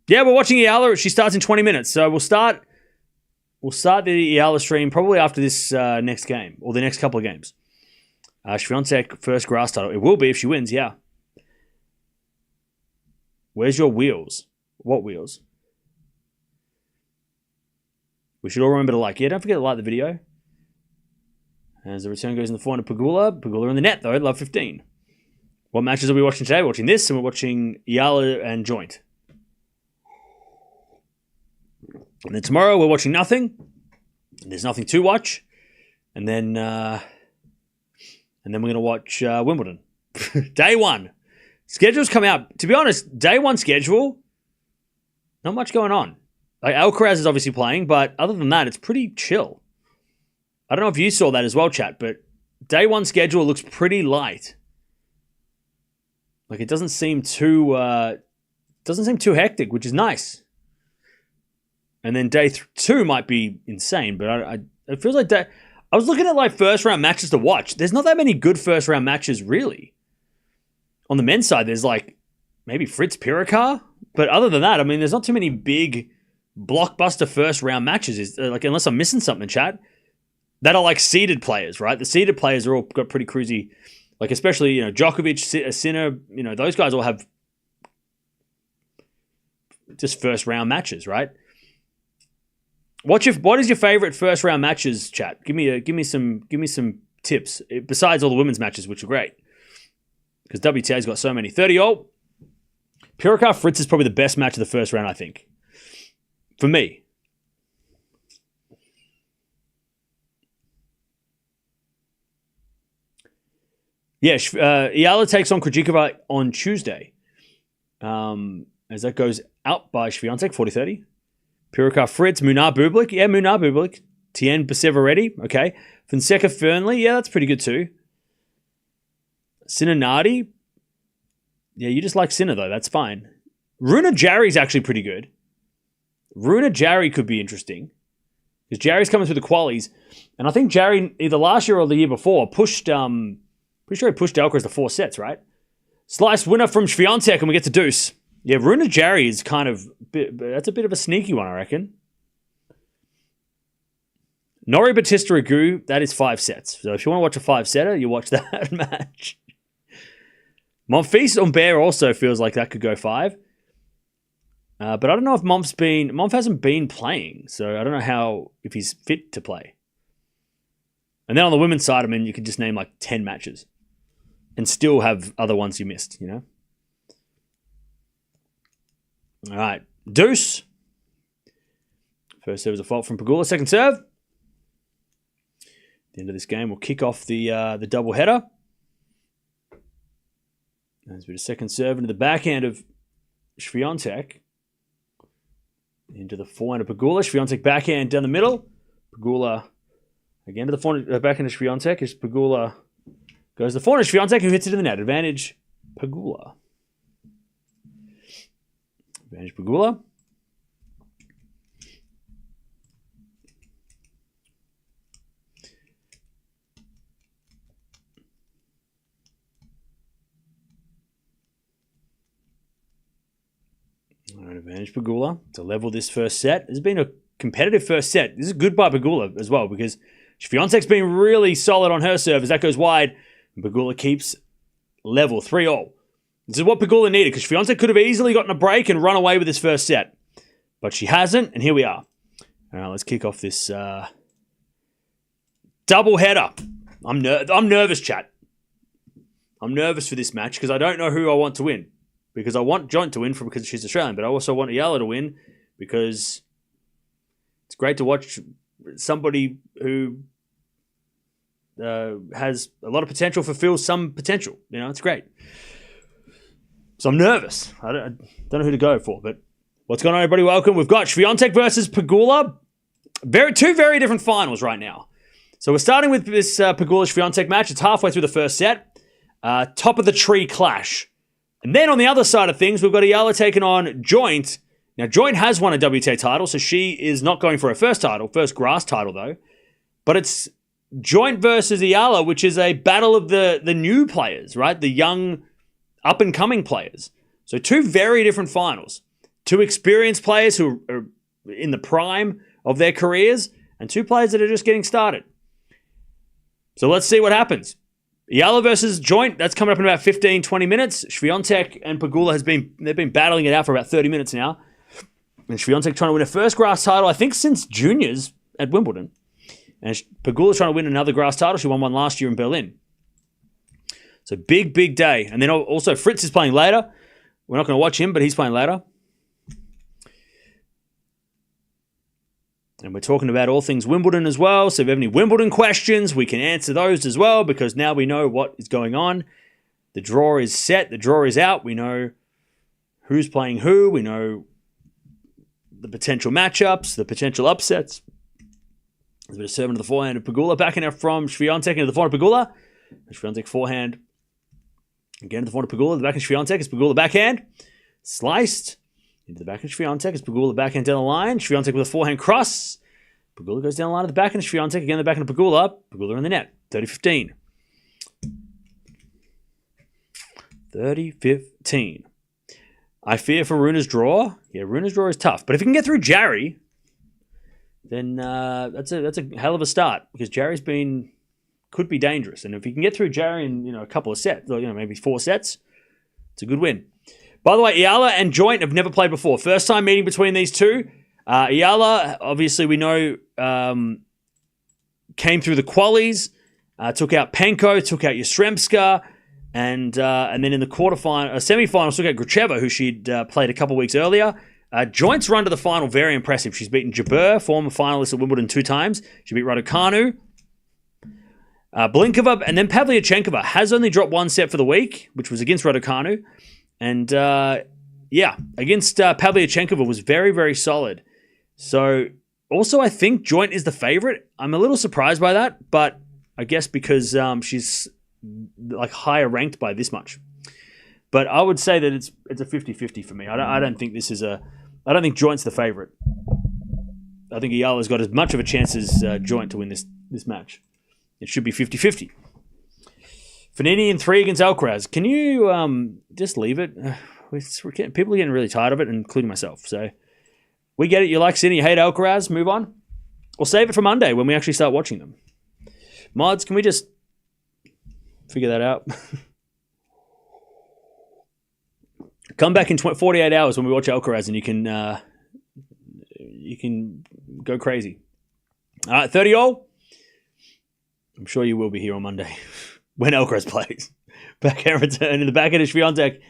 Yeah, we're watching Eala. She starts in 20 minutes. So we'll start the Eala stream probably after this next game or the next couple of games. Swiatek first grass title. It will be if she wins, yeah. Where's your wheels? What wheels? We should all remember to like. Yeah, don't forget to like the video. As the return goes in the forehand of Pegula. Pegula in the net, though. Love 15. What matches are we watching today? We're watching this, and we're watching Eala and Joint. And then tomorrow, we're watching nothing. There's nothing to watch. And then we're going to watch Wimbledon. Day one. Schedules come out. To be honest, day one schedule, not much going on. Like Alcaraz is obviously playing, but other than that, it's pretty chill. I don't know if you saw that as well, chat, but day one schedule looks pretty light. Like it doesn't seem too hectic, which is nice. And then day two might be insane, but it feels like I was looking at like first round matches to watch. There's not that many good first round matches really. On the men's side, there's like maybe Fritz Pirikar, but other than that, I mean, there's not too many big blockbuster first round matches. Like unless I'm missing something, chat. That are like seeded players, right? The seeded players are all got pretty cruisy, like especially Djokovic, Sinner, those guys all have just first round matches, right? What is your favorite first round matches, chat? Give me some tips besides all the women's matches, which are great because WTA's got so many. 30-all. Pirikar Fritz is probably the best match of the first round, I think, for me. Yeah, Eala takes on Krejcikova on Tuesday. As that goes out by Swiatek, 40-30. Pirikar Fritz, Munar Bublik. Yeah, Munar Bublik. Tien Perseveretti. Okay. Fonseca Fernley. Yeah, that's pretty good too. Sinner Nardi. Yeah, you just like Sinner though. That's fine. Runa Jarry's actually pretty good. Runa Jarry could be interesting. Because Jarry's coming through the qualies. And I think Jarry, either last year or the year before, pushed... Pretty sure he pushed Alcaraz to 4 sets, right? Slice winner from Swiatek, and we get to deuce. Yeah, Runa Jarry is kind of... That's a bit of a sneaky one, I reckon. Nori Batista Agu, that is 5 sets. So if you want to watch a 5-setter, you watch that match. Monfils Humbert also feels like that could go 5. But I don't know if Monf hasn't been playing, so I don't know if he's fit to play. And then on the women's side, I mean, you could just name like 10 matches and still have other ones you missed, All right. Deuce. First serve was a fault from Pegula. Second serve. At the end of this game, we'll kick off the double header. As we do second serve into the backhand of Swiatek. Into the forehand of Pegula. Swiatek backhand down the middle. Pegula again to the forehand, backhand of Swiatek as Pegula goes to the forehand of Swiatek who hits it in the net. Advantage Pegula. Advantage Pegula. Advantage Pegula to level this first set. This has been a competitive first set. This is good by Pegula as well because Swiatek's been really solid on her serve as that goes wide. And Pegula keeps level 3-all. This is what Pegula needed because Swiatek could have easily gotten a break and run away with this first set. But she hasn't, and here we are. All right, let's kick off this double header. I'm nervous, chat. I'm nervous for this match because I don't know who I want to win. Because I want Joint to win because she's Australian, but I also want Eala to win because it's great to watch somebody who has a lot of potential fulfill some potential. It's great. So I'm nervous. I don't know who to go for, but what's going on, everybody? Welcome. We've got Swiatek versus Pegula. Two very different finals right now. So we're starting with this Pegula-Swiatek match. It's halfway through the first set. Top of the tree clash. And then on the other side of things, we've got Eala taking on Joint. Now, Joint has won a WTA title, so she is not going for her first grass title, though. But it's Joint versus Eala, which is a battle of the new players, right? The young, up-and-coming players. So two very different finals. Two experienced players who are in the prime of their careers, and two players that are just getting started. So let's see what happens. Eala versus Joint, that's coming up in about 15, 20 minutes. Swiatek and Pegula they've been battling it out for about 30 minutes now. And Swiatek trying to win her first grass title, I think, since juniors at Wimbledon. And Pegula's trying to win another grass title. She won one last year in Berlin. So big, big day. And then also Fritz is playing later. We're not going to watch him, but he's playing later. And we're talking about all things Wimbledon as well. So if you have any Wimbledon questions, we can answer those as well, because now we know what is going on. The draw is set. The draw is out. We know who's playing who. We know the potential matchups, the potential upsets. There's a bit of serving to the forehand of Pegula. Backing out from Swiatek into the forehand of Pegula. Swiatek forehand. Again to the forehand of Pegula. The backhand of Swiatek is Pegula backhand. Sliced. Into the backhand of Swiatek is Pegula backhand down the line. Swiatek with a forehand cross. Pegula goes down the line at the backhand of Swiatek. Again the backhand of Pegula. Pegula in the net. 30-15. 30-15. I fear for Runa's draw. Yeah, Runa's draw is tough. But if he can get through Jarry, then that's a hell of a start, because Jarry's could be dangerous. And if he can get through Jarry in a couple of sets, maybe 4 sets, it's a good win. By the way, Eala and Joint have never played before. First time meeting between these two. Eala, obviously we know, came through the qualies, took out Penko, took out Yastremska, and then in the semi-finals took out Gracheva, who she'd played a couple weeks earlier. Joint's run to the final, very impressive. She's beaten Jabeur, former finalist at Wimbledon 2 times. She beat Raducanu. Blinkova, and then Pavlyuchenkova has only dropped 1 set for the week, which was against Raducanu. And, against Pavlyuchenkova was very, very solid. So, also, I think Joint is the favorite. I'm a little surprised by that, but I guess because she's higher ranked by this much. But I would say that it's a 50-50 for me. I don't think I don't think Joint's the favorite. I think Eala's got as much of a chance as Joint to win this match. It should be 50-50. Fanini in 3 against Alcaraz. Can you just leave it? People are getting really tired of it, including myself. So we get it. You like Sinner, you hate Alcaraz. Move on. Or save it for Monday when we actually start watching them. Mods, can we just figure that out? Come back in 48 hours when we watch Alcaraz, and you can go crazy. All right, 30-all. I'm sure you will be here on Monday when Alcaraz plays. Backhand return in the backhand of Swiatek.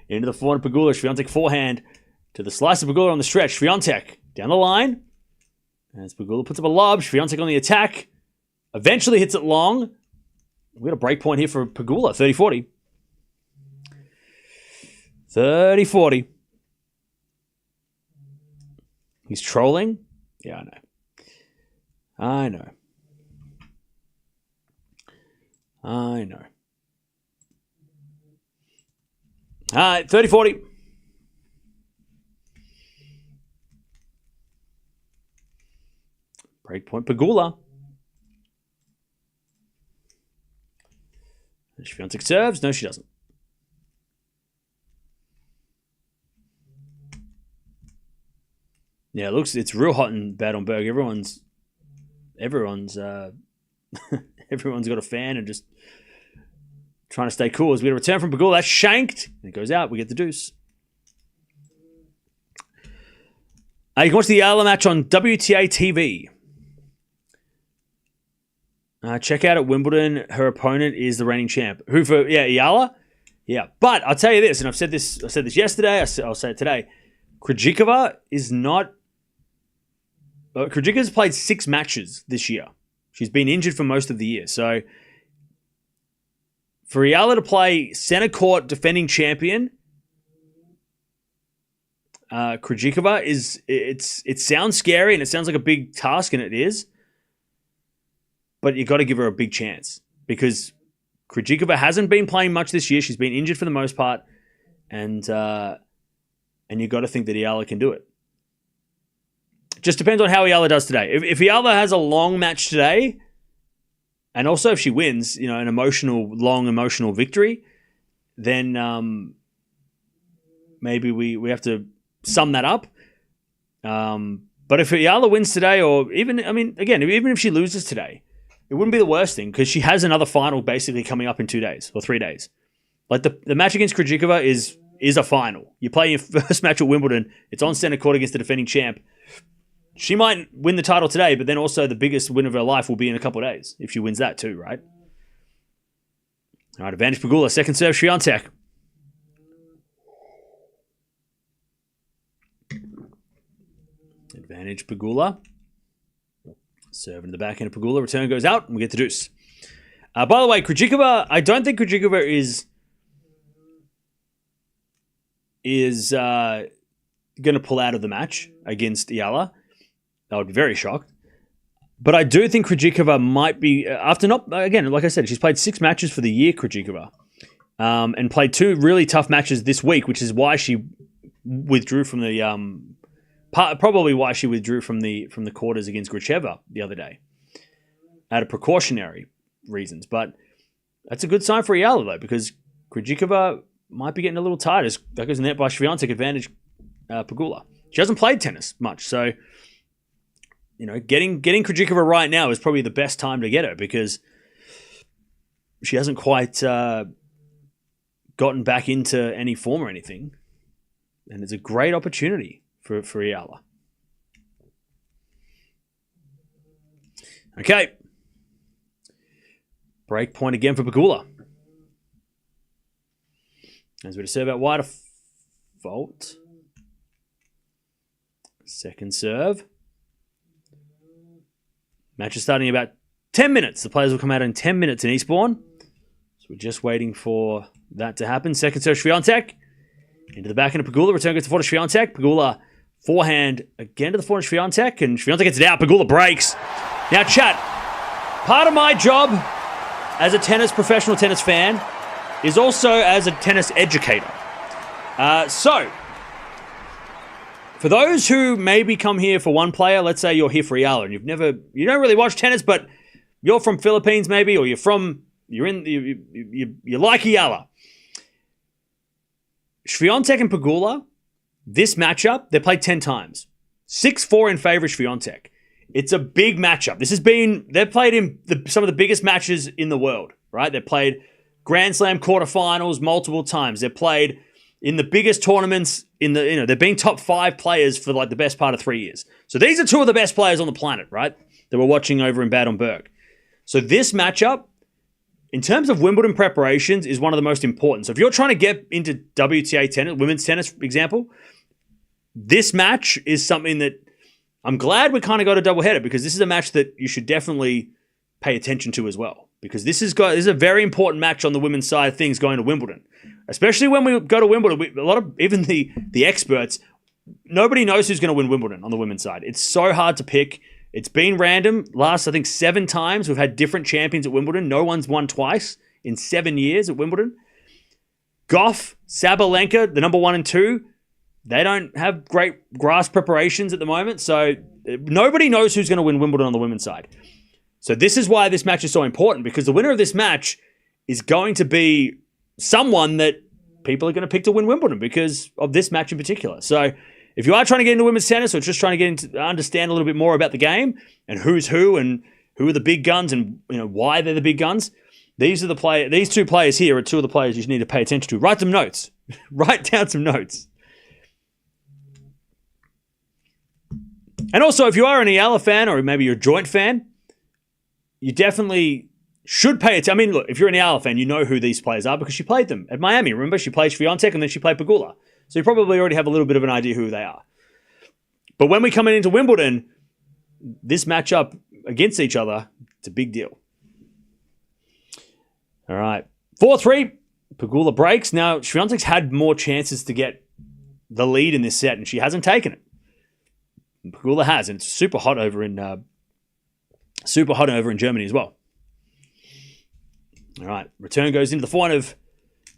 Into the forehand of Pegula. Swiatek forehand to the slice of Pegula on the stretch. Swiatek down the line. As Pegula puts up a lob. Swiatek on the attack. Eventually hits it long. We got a break point here for Pegula. 30-40. 30-40. He's trolling? Yeah, I know. All right, 30-40. Breakpoint Pegula. Swiatek serves. No, she doesn't. Yeah, it's real hot in Bad Homburg. Everyone's everyone's got a fan and just trying to stay cool. As we get a return from Pegula, that's shanked. And it goes out. We get the deuce. You can watch the Eala match on WTA TV. Check out at Wimbledon. Her opponent is the reigning champ. Who for? Yeah, Eala. Yeah, but I'll tell you this, and I said this yesterday. I'll say it today. Krejcikova is not. Krejcikova's played 6 matches this year. She's been injured for most of the year. So for Eala to play center court defending champion, Krejcikova it sounds scary and it sounds like a big task, and it is. But you got to give her a big chance, because Krejcikova hasn't been playing much this year. She's been injured for the most part, and you got to think that Eala can do it. Just depends on how Eala does today. If Eala has a long match today, and also if she wins, an long emotional victory, then maybe we have to sum that up. But if Eala wins today, or even if she loses today, it wouldn't be the worst thing, because she has another final basically coming up in 2 days or 3 days. Like the match against Krejcikova is is a final. You play your first match at Wimbledon. It's on centre court against the defending champ. She might win the title today, but then also the biggest win of her life will be in a couple of days if she wins that too, right? All right, advantage Pegula. Second serve, Swiatek. Advantage Pegula. Serve into the backhand of Pegula. Return goes out, and we get the deuce. By the way, Krejcikova, I don't think Krejcikova is going to pull out of the match against Eala. I would be very shocked. But I do think Krejcikova might be, after not, again, like I said, she's played 6 matches for the year, Krejcikova, and played 2 really tough matches this week, which is why she withdrew from the, probably why she withdrew from the quarters against Gracheva the other day, out of precautionary reasons. But that's a good sign for Eala, though, because Krejcikova might be getting a little tired. That goes net by Swiatek, advantage Pegula. She hasn't played tennis much, so getting Krejcikova right now is probably the best time to get her because she hasn't quite gotten back into any form or anything, and it's a great opportunity for Eala. Okay. Break point again for Pegula. As we serve out wide, a fault. Second serve. Match is starting in about 10 minutes. The players will come out in 10 minutes in Eastbourne. So we're just waiting for that to happen. Second serve, Swiatek. Into the backhand of Pegula. Return gets the forehand to Swiatek. Pegula forehand again to the forehand of Swiatek. And Swiatek gets it out. Pegula breaks. Now, chat. Part of my job as a professional tennis fan is also as a tennis educator. So, for those who maybe come here for one player, let's say you're here for Eala and you don't really watch tennis, but you're from Philippines maybe, or you like Eala. Swiatek and Pegula, this matchup, they played 10 times. 6-4 in favor of Swiatek. It's a big matchup. They've played in some of the biggest matches in the world, right? They've played Grand Slam quarterfinals multiple times. They've played in the biggest tournaments they've been top 5 players for like the best part of 3 years. So these are 2 of the best players on the planet, right? That we're watching over in Bad Homburg. So this matchup, in terms of Wimbledon preparations, is one of the most important. So if you're trying to get into WTA tennis, women's tennis, for example, this match is something that I'm glad we kind of got a doubleheader because this is a match that you should definitely pay attention to as well. Because this is a very important match on the women's side of things going to Wimbledon. Especially when we go to Wimbledon, a lot of even the experts, nobody knows who's going to win Wimbledon on the women's side. It's so hard to pick. It's been random. Last, I think, 7 times we've had different champions at Wimbledon. No one's won twice in 7 years at Wimbledon. Gauff, Sabalenka, the number 1 and 2, they don't have great grass preparations at the moment. So nobody knows who's going to win Wimbledon on the women's side. So this is why this match is so important, because the winner of this match is going to be someone that people are going to pick to win Wimbledon because of this match in particular. So if you are trying to get into women's tennis or just trying to get into understand a little bit more about the game and who's who and who are the big guns and why they're the big guns, these 2 players here are 2 of the players you need to pay attention to. Write some notes. Write down some notes. And also, if you are an Eala fan or maybe you're a joint fan, you definitely should pay attention. I mean, look, if you're an Eala fan, you know who these players are because she played them at Miami. Remember, she played Swiatek and then she played Pegula. So you probably already have a little bit of an idea who they are. But when we come into Wimbledon, this matchup against each other, it's a big deal. All right. 4-3. Pegula breaks. Now, Swiatek's had more chances to get the lead in this set, and she hasn't taken it. And Pegula has, and it's super hot over in Germany as well. All right. Return goes into the forehand of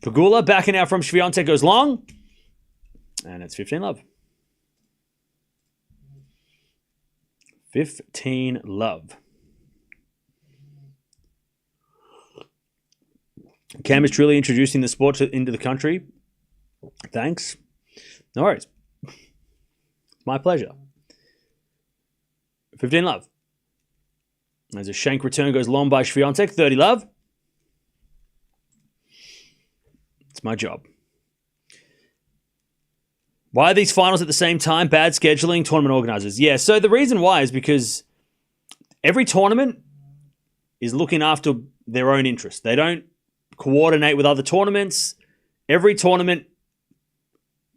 Pegula. Backing out from Swiatek goes long. And it's 15-love. 15-love. Cam is truly introducing the sport into the country. Thanks. No worries. My pleasure. 15-love. As a shank return goes long by Swiatek. 30-love. It's my job. Why are these finals at the same time? Bad scheduling, tournament organizers. Yeah, so the reason why is because every tournament is looking after their own interests. They don't coordinate with other tournaments. Every tournament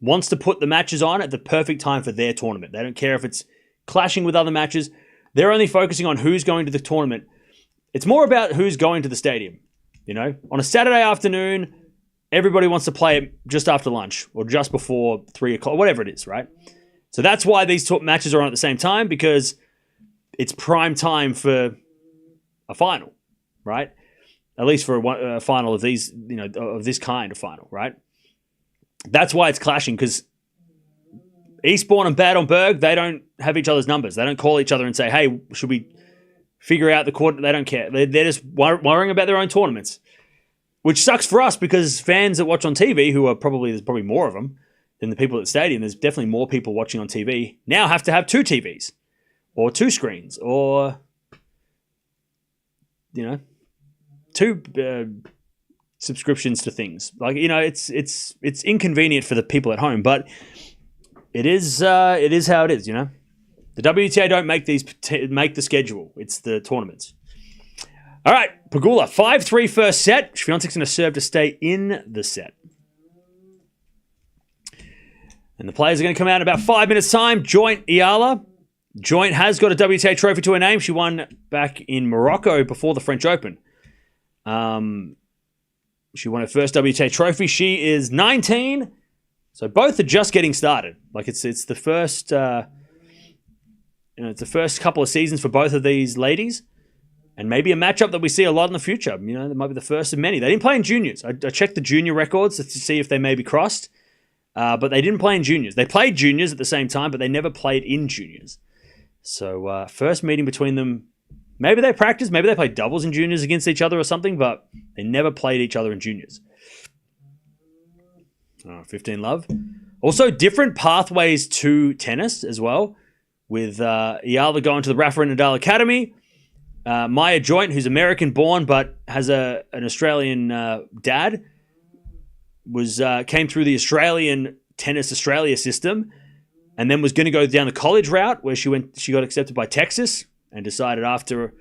wants to put the matches on at the perfect time for their tournament. They don't care if it's clashing with other matches. They're only focusing on who's going to the tournament. It's more about who's going to the stadium. You know, on a Saturday afternoon, everybody wants to play it just after lunch or just before 3 o'clock, whatever it is, right? So that's why these matches are on at the same time, because it's prime time for a final, right? At least for a final of these, you know, of this kind of final, right? That's why it's clashing, because Eastbourne and Bad Homburg, they don't have each other's numbers. They don't call each other and say, hey, should we figure out the court? They don't care. They're just worrying about their own tournaments, which sucks for us because fans that watch on TV, there's probably more of them than the people at the stadium. There's definitely more people watching on TV now have to have 2 TVs or 2 screens or, you know, 2 subscriptions to things. Like, you know, it's inconvenient for the people at home, but it is how it is, you know. The WTA don't make the schedule. It's the tournaments. All right, Pegula, 5-3 first set. Swiatek's going to serve to stay in the set. And the players are going to come out in about 5 minutes' time. Joint Eala. Joint has got a WTA trophy to her name. She won back in Morocco before the French Open. She won her first WTA trophy. She is 19. So both are just getting started. Like it's the first, it's the first couple of seasons for both of these ladies, and maybe a matchup that we see a lot in the future. You know, that might be the first of many. They didn't play in juniors. I checked the junior records to see if they may be crossed, but they didn't play in juniors. They played juniors at the same time, but they never played in juniors. So first meeting between them. Maybe they practiced. Maybe they played doubles in juniors against each other or something, but they never played each other in juniors. 15 love. Also, different pathways to tennis as well, with Eala going to the Rafael Nadal Academy. Maya Joint, who's American-born but has an Australian dad, came through the Australian Tennis Australia system, and then was going to go down the college route, where she got accepted by Texas, and decided after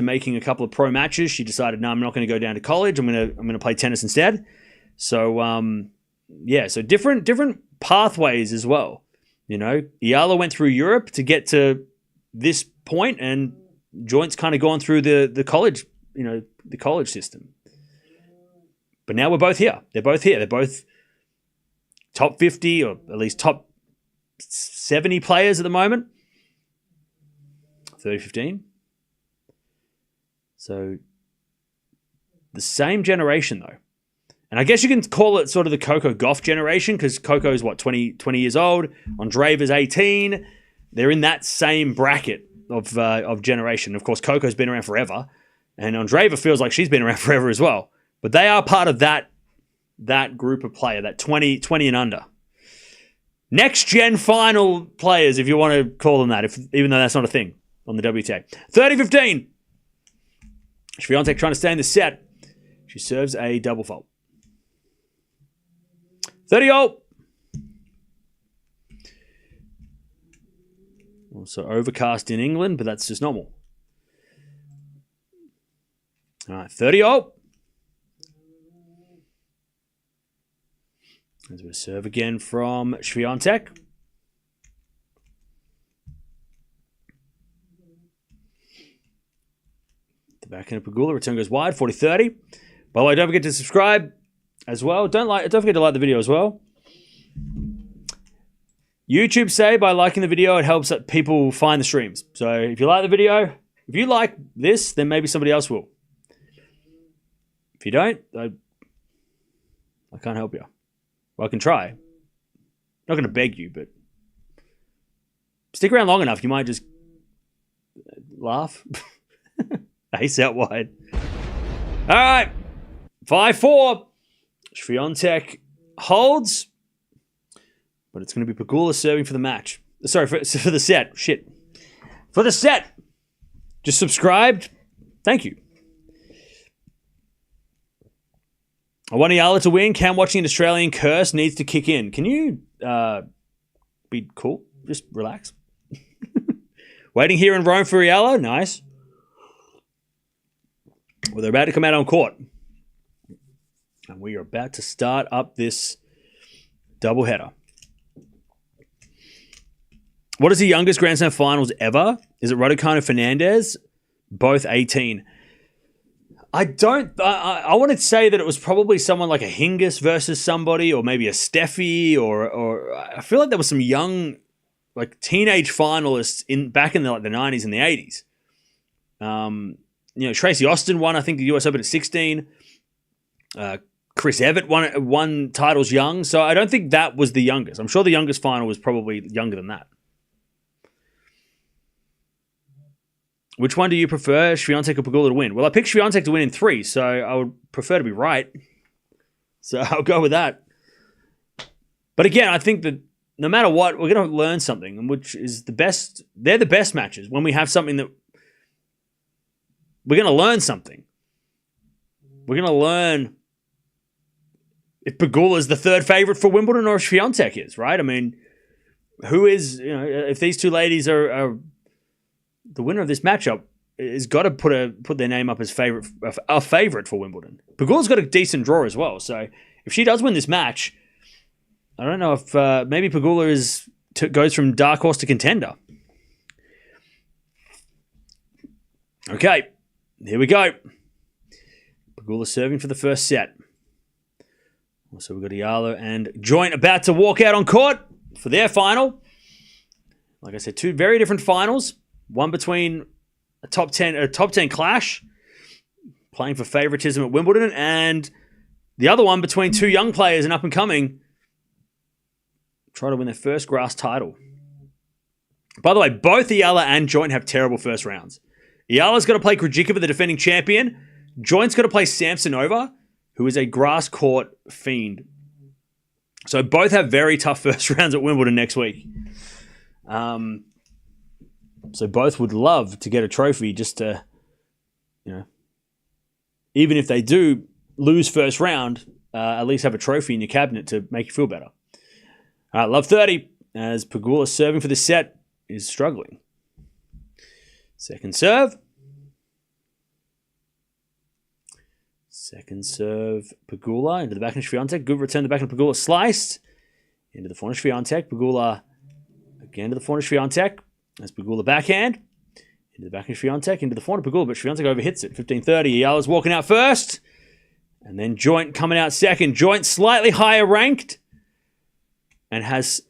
making a couple of pro matches, she decided, no, I'm not going to go down to college. I'm going to play tennis instead. So so different pathways as well. You know, Eala went through Europe to get to this point, and Joint's kind of gone through the college, you know, the college system. But now we're both here. They're both here. They're both top 50 or at least top 70 players at the moment. 30-15. So the same generation though. And I guess you can call it sort of the Coco Gauff generation, because Coco's 20 years old. Andreeva's 18. They're in that same bracket of generation. Of course, Coco's been around forever, and Andreeva feels like she's been around forever as well. But they are part of that group of player, that 20 and under. Next gen final players, if you want to call them that, even though that's not a thing on the WTA. 30-15. Swiatek trying to stay in the set. She serves a double fault. 30-0. Also overcast in England, but that's just normal. All right, 30-0. As we serve again from Swiatek. The backhand of Pegula. Return goes wide. 40-30. By the way, don't forget to subscribe as well. Don't forget to like the video as well. YouTube say by liking the video, it helps that people find the streams. So if you like the video, if you like this, then maybe somebody else will. If you don't, I can't help you. Well, I can try. I'm not going to beg you, but stick around long enough, you might just laugh. Ace out wide. All right. 5-4. Swiatek holds, but it's going to be Pegula serving for the match. Sorry, for the set. Shit. For the set. Just subscribed. Thank you. I want Eala to win. Cam watching an Australian curse needs to kick in. Can you be cool? Just relax. Waiting here in Rome for Eala. Nice. Well, they're about to come out on court. And we are about to start up this doubleheader. What is the youngest Grand Slam finals ever? Is it Raducanu Fernandez? Both 18. I want to say that it was probably someone like a Hingis versus somebody, or maybe a Steffi, or I feel like there was some young, like teenage finalists back in the 90s and the 80s. Tracy Austin won, I think, the US Open at 16. Chris Evert won titles young, so I don't think that was the youngest. I'm sure the youngest final was probably younger than that. Which one do you prefer, Swiatek or Pegula to win? Well, I picked Swiatek to win in 3, so I would prefer to be right. So I'll go with that. But again, I think that no matter what, we're going to learn something, which is the best. They're the best matches when we have something that we're going to learn something. We're going to learn if Pegula is the third favorite for Wimbledon or if Swiatek is, right? I mean, who is, if these two ladies are the winner of this matchup has got to put their name up as a favorite for Wimbledon. Pegula's got a decent draw as well, so if she does win this match, I don't know if maybe Pegula goes from dark horse to contender. Okay, here we go. Pegula serving for the first set. So we've got Eala and Joint about to walk out on court for their final. Like I said, two very different finals. One between a top 10 clash, playing for favoritism at Wimbledon, and the other one between two young players and up and coming, trying to win their first grass title. By the way, both Eala and Joint have terrible first rounds. Eala's got to play Krejcikova, the defending champion. Joint's got to play Samsonova, who is a grass court fiend. So both have very tough first rounds at Wimbledon next week. So both would love to get a trophy just to, even if they do lose first round, at least have a trophy in your cabinet to make you feel better. All right, love 30, as Pegula serving for this set is struggling. Second serve. Second serve, Pegula into the backhand Swiatek. Good return to the backhand Pegula, sliced. Into the forehand Swiatek. Pegula again to the forehand Swiatek. That's Pegula backhand. Into the backhand Swiatek. Into the forehand Pegula, but Swiatek overhits it. 15-30. Eala's walking out first. And then Joint coming out second. Joint slightly higher ranked. And has,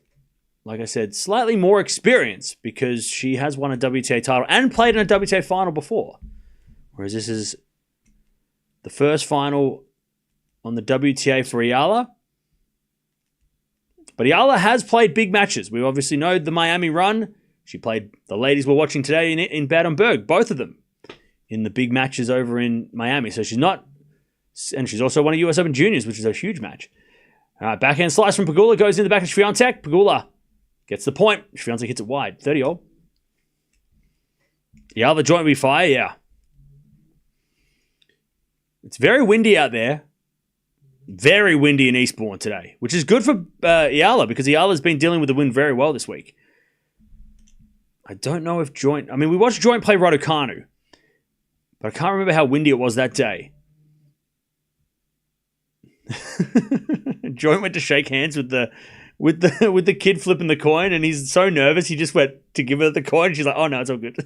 like I said, slightly more experience because she has won a WTA title and played in a WTA final before. Whereas this is the first final on the WTA for Eala. But Eala has played big matches. We obviously know the Miami run. She played the ladies we're watching today in Bad Homburg, both of them, in the big matches over in Miami. So she's not, and she's also won a US Open Juniors, which is a huge match. All right, backhand slice from Pegula goes in the back of Swiatek. Pegula gets the point. Swiatek hits it wide, 30-all. Eala Joint will be fire, yeah. It's very windy out there. Very windy in Eastbourne today, which is good for Eala because Eala's been dealing with the wind very well this week. I don't know if Joint... I mean, we watched Joint play Raducanu, but I can't remember how windy it was that day. Joint went to shake hands with the kid flipping the coin, and he's so nervous he just went to give her the coin. She's like, "Oh no, it's all good."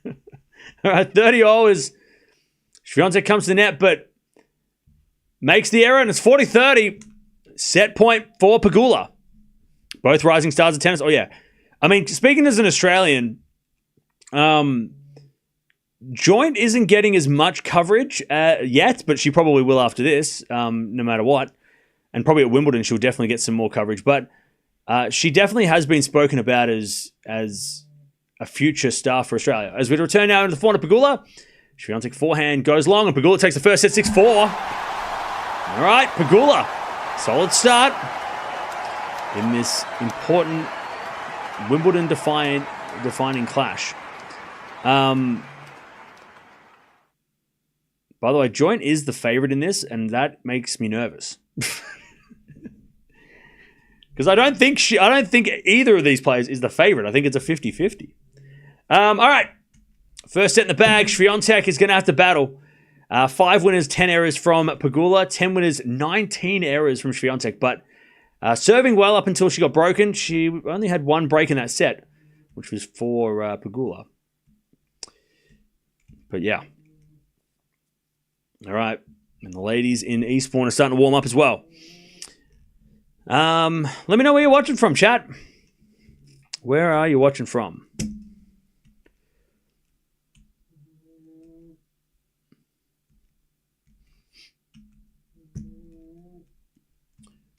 All right, 30-all is Swiatek comes to the net, but makes the error, and it's 40-30. Set point for Pegula. Both rising stars of tennis. Oh yeah, I mean, speaking as an Australian, Joint isn't getting as much coverage yet, but she probably will after this, no matter what. And probably at Wimbledon, she'll definitely get some more coverage. But she definitely has been spoken about as a future star for Australia. As we return now into the forehand of Pegula, Swiatek forehand goes long, and Pegula takes the first set 6-4. All right, Pegula, solid start in this important Wimbledon defining clash. By the way, Joint is the favorite in this, and that makes me nervous. Because I don't think either of these players is the favorite. I think it's a 50-50. All right. First set in the bag. Swiatek is going to have to battle. 5 winners, 10 errors from Pegula. 10 winners, 19 errors from Swiatek. But serving well up until she got broken. She only had 1 break in that set, which was for Pegula. But yeah. All right. And the ladies in Eastbourne are starting to warm up as well. Let me know where you're watching from, chat. Where are you watching from?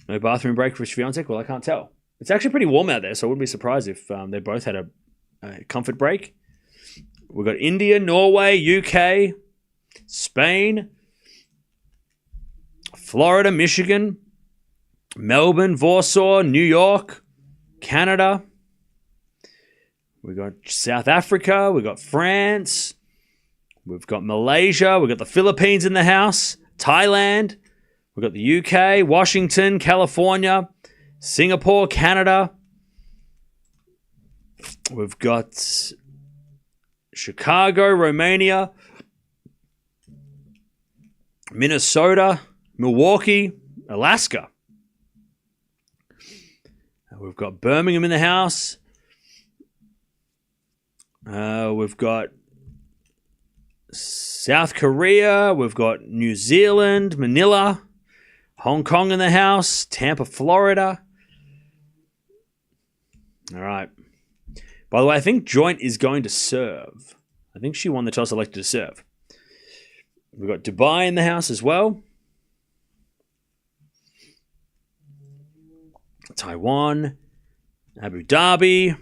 No bathroom break for Swiatek? Well, I can't tell. It's actually pretty warm out there, so I wouldn't be surprised if they both had a comfort break. We've got India, Norway, UK, Spain, Florida, Michigan, Melbourne, Warsaw, New York, Canada. We've got South Africa. We've got France. We've got Malaysia. We've got the Philippines in the house. Thailand. We've got the UK, Washington, California, Singapore, Canada. We've got Chicago, Romania, Minnesota, Milwaukee, Alaska. We've got Birmingham in the house. We've got South Korea. We've got New Zealand, Manila, Hong Kong in the house, Tampa, Florida. All right. By the way, I think Joint is going to serve. I think she won the toss, elected to serve. We've got Dubai in the house as well. Taiwan, Abu Dhabi.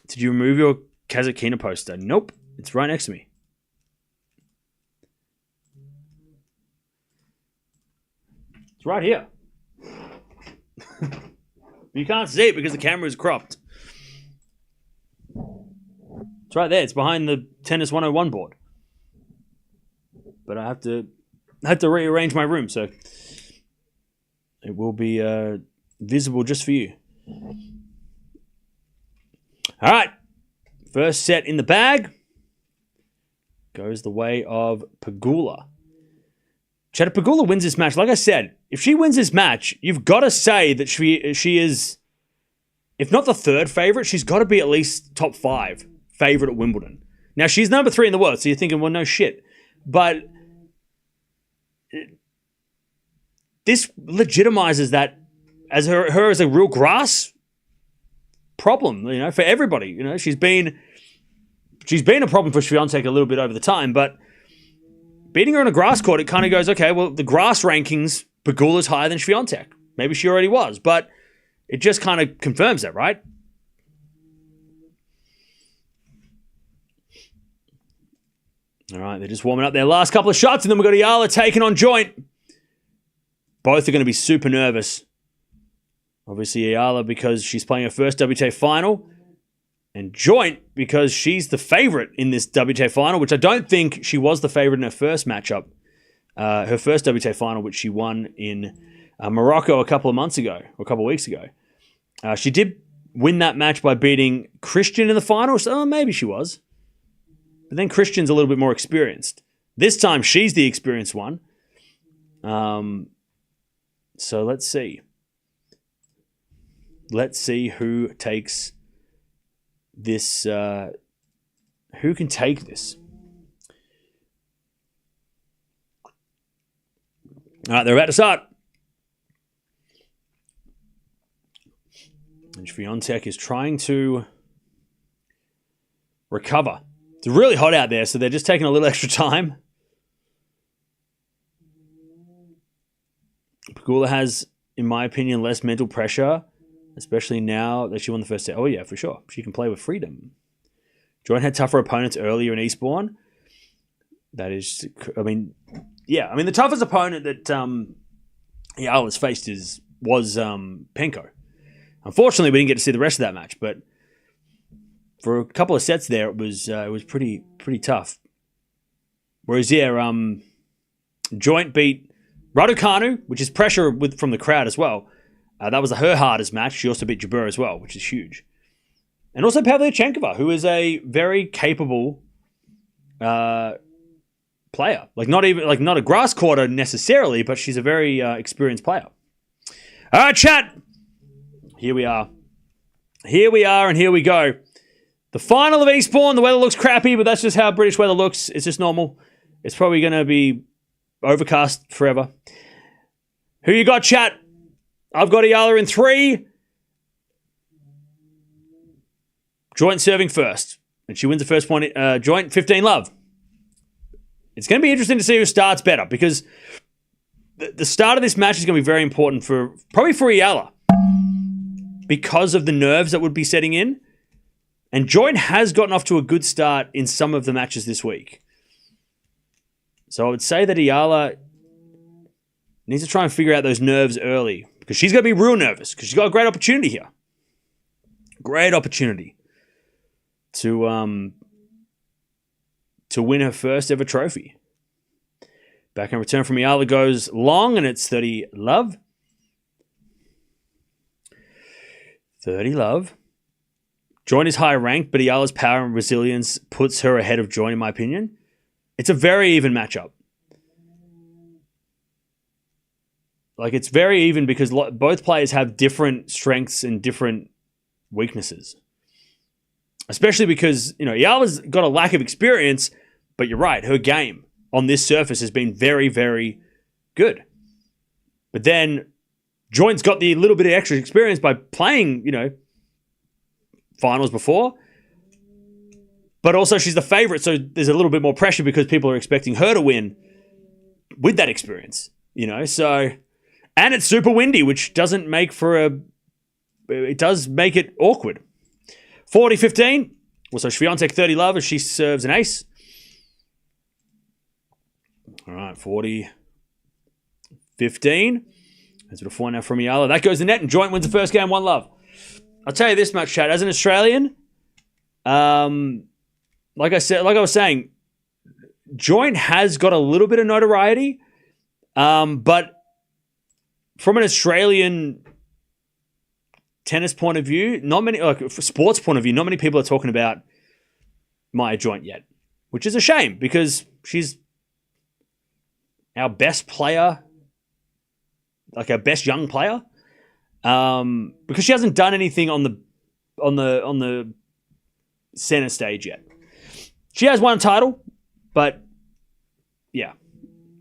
Did you remove your Kazakhina poster? Nope. It's right next to me. It's right here. You can't see it because the camera is cropped. It's right there. It's behind the Tennis 101 board. But I have to rearrange my room, so it will be visible just for you. All right. First set in the bag goes the way of Pegula. Chad, Pegula wins this match. Like I said, if she wins this match, you've got to say that she is, if not the third favorite, she's got to be at least top 5 favorite at Wimbledon. Now, she's number 3 in the world, so you're thinking, well, no shit. But this legitimizes that as her as a real grass problem, for everybody. She's been a problem for Swiatek a little bit over the time, but beating her on a grass court, it kind of goes, okay, well, the grass rankings, Pegula's higher than Swiatek. Maybe she already was, but it just kind of confirms that, right? All right, they're just warming up their last couple of shots, and then we've got Eala taking on Joint. Both are going to be super nervous. Obviously, Eala because she's playing her first WTA final, and Joint because she's the favorite in this WTA final, which I don't think she was the favorite in her first matchup, her first WTA final, which she won in Morocco a couple of weeks ago. She did win that match by beating Christian in the final, so maybe she was. But then Christian's a little bit more experienced. This time, she's the experienced one. So let's see. Let's see who takes this. Who can take this? All right, they're about to start. And Swiatek is trying to recover. It's really hot out there, so they're just taking a little extra time. Pegula has, in my opinion, less mental pressure, especially now that she won the first set. Oh, yeah, for sure. She can play with freedom. Joint had tougher opponents earlier in Eastbourne. That is, the toughest opponent that Eala's faced was Penko. Unfortunately, we didn't get to see the rest of that match, but for a couple of sets there, it was pretty tough. Whereas, Joint beat Raducanu, which is pressure from the crowd as well. That was her hardest match. She also beat Jabeur as well, which is huge. And also Pavlyuchenkova, who is a very capable player. Not a grass quarter necessarily, but she's a very experienced player. All right, chat. Here we are. And here we go. The final of Eastbourne. The weather looks crappy, but that's just how British weather looks. It's just normal. It's probably going to be overcast forever. Who you got, chat? I've got Eala in 3. Joint serving first. And she wins the first point. Joint, 15-love. It's going to be interesting to see who starts better, because the start of this match is going to be very important probably for Eala, because of the nerves that would be setting in. And Joint has gotten off to a good start in some of the matches this week. So I would say that Eala needs to try and figure out those nerves early, because she's going to be real nervous, because she's got a great opportunity here. Great opportunity to win her first ever trophy. Back in return from Eala goes long, and it's 30-love. 30-love. Joint is high ranked, but Eala's power and resilience puts her ahead of Joint, in my opinion. It's a very even matchup. It's very even because both players have different strengths and different weaknesses. Especially because, Eala's got a lack of experience, but you're right, her game on this surface has been very, very good. But then Joint's got the little bit of extra experience by playing, finals before. But also she's the favorite, so there's a little bit more pressure because people are expecting her to win with that experience, so... And it's super windy, which doesn't make it does make it awkward. 40-15. Also, Swiatek 30-love as she serves an ace. All right, 40-15. That's a bit of now from Eala. That goes to net, and Joint wins the first game, 1-love. I'll tell you this much, chat. As an Australian, like I was saying, Joint has got a little bit of notoriety, but from an Australian tennis point of view, sports point of view, not many people are talking about Maya Joint yet, which is a shame because she's our best player, our best young player, because she hasn't done anything on the center stage yet. She has one title, but yeah.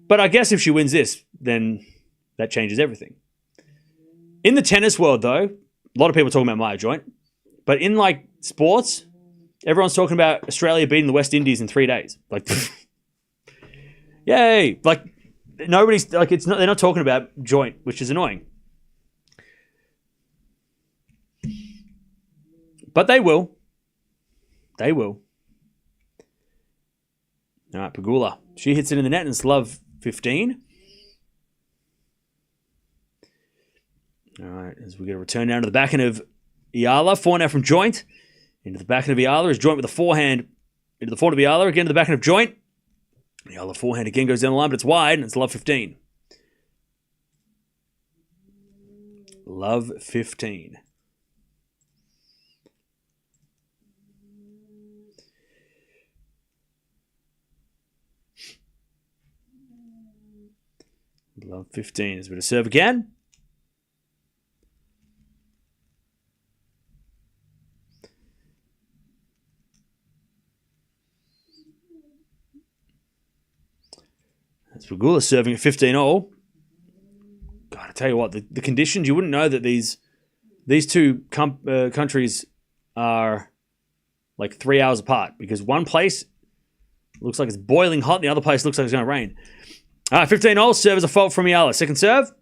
But I guess if she wins this, then that changes everything. In the tennis world, though, a lot of people are talking about Maya Joint. But in, sports, everyone's talking about Australia beating the West Indies in 3 days. Yay! Nobody's, they're not talking about Joint, which is annoying. But they will. They will. All right, Pegula. She hits it in the net, and it's love 15. All right, as we get a return down to the backhand of Eala. 4 now from Joint. Into the backhand of Eala is Joint with a forehand. Into the forehand of Eala. Again to the backhand of Joint. Eala forehand again goes down the line, but it's wide, and it's love 15. Love 15. Love 15 is going to serve again. That's Pegula serving at 15-all. God, I tell you what, the conditions, you wouldn't know that these two countries are 3 hours apart, because one place looks like it's boiling hot and the other place looks like it's going to rain. All right, 15-all, serve as a fault from Eala. Second serve.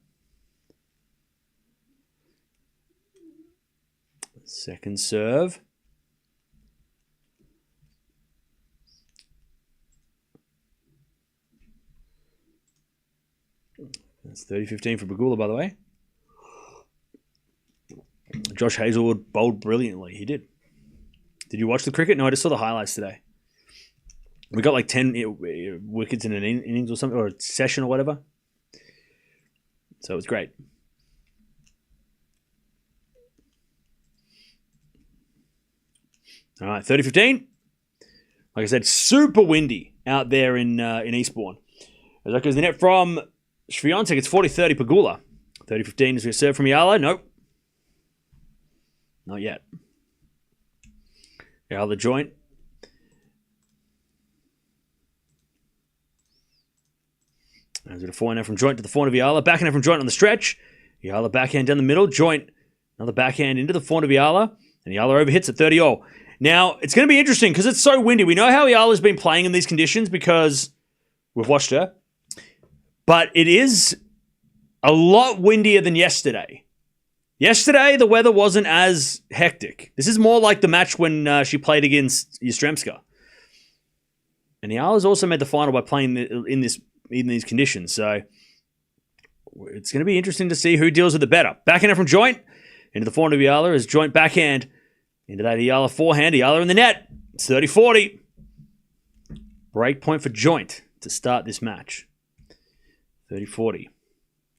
Second serve. That's 30-15 for Pegula, by the way. Josh Hazelwood bowled brilliantly. He did. Did you watch the cricket? No, I just saw the highlights today. We got like 10 wickets in an innings or something, or a session or whatever. So it was great. All right, 30-15. Like I said, super windy out there in Eastbourne. As that goes the net from Swiatek, it's 40-30 Pegula. 30-15 is going to serve from Eala. Nope. Not yet. Eala joint. There's a forehand from joint to the forehand of Eala. Backhand from joint on the stretch. Eala backhand down the middle. Joint. Another backhand into the forehand of Eala. And Eala overhits at 30-all. Now, it's going to be interesting because it's so windy. We know how Eala's been playing in these conditions because we've watched her. But it is a lot windier than yesterday. Yesterday, the weather wasn't as hectic. This is more like the match when she played against Yastremska. And Eala's also made the final by playing in these conditions. So it's going to be interesting to see who deals with it better. Backhand from joint into the forehand of Eala as joint backhand into that Eala forehand. Eala in the net. It's 30-40. Break point for joint to start this match. 30-40.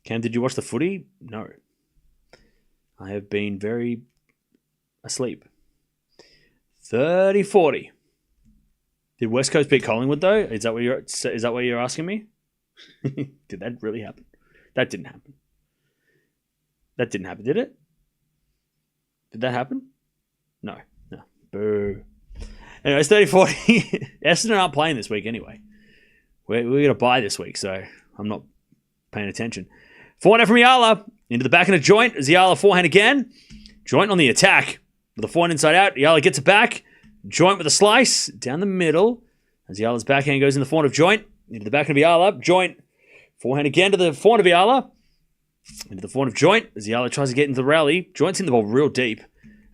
Cam, did you watch the footy? No. I have been very asleep. 30-40. Did West Coast beat Collingwood though? Is that what you're asking me? Did that really happen? That didn't happen. That didn't happen, did it? Did that happen? No. Boo. Anyway, it's 30-40. Essendon aren't playing this week anyway. We're going to bye this week, so I'm not paying attention. Forehand from Eala. Into the back of the joint as Eala forehand again. Joint on the attack. With the forehand inside out. Eala gets it back. Joint with a slice. Down the middle. As Eala's backhand goes in the forehand of joint. Into the back of Eala. Joint. Forehand again to the forehand of Eala. Into the forehand of joint. As Eala tries to get into the rally. Joint's in the ball real deep.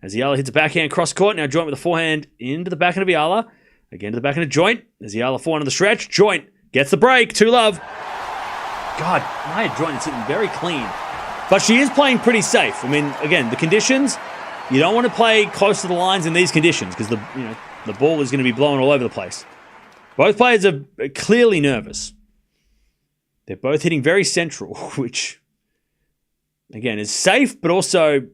As Eala hits a backhand cross court. Now joint with the forehand into the backhand of Eala. Again to the backhand of joint. As Eala forehand on the stretch. Joint gets the break. 2-love. God, Nia Joint is hitting very clean. But she is playing pretty safe. I mean, again, the conditions, you don't want to play close to the lines in these conditions because the ball is going to be blowing all over the place. Both players are clearly nervous. They're both hitting very central, which, again, is safe, but also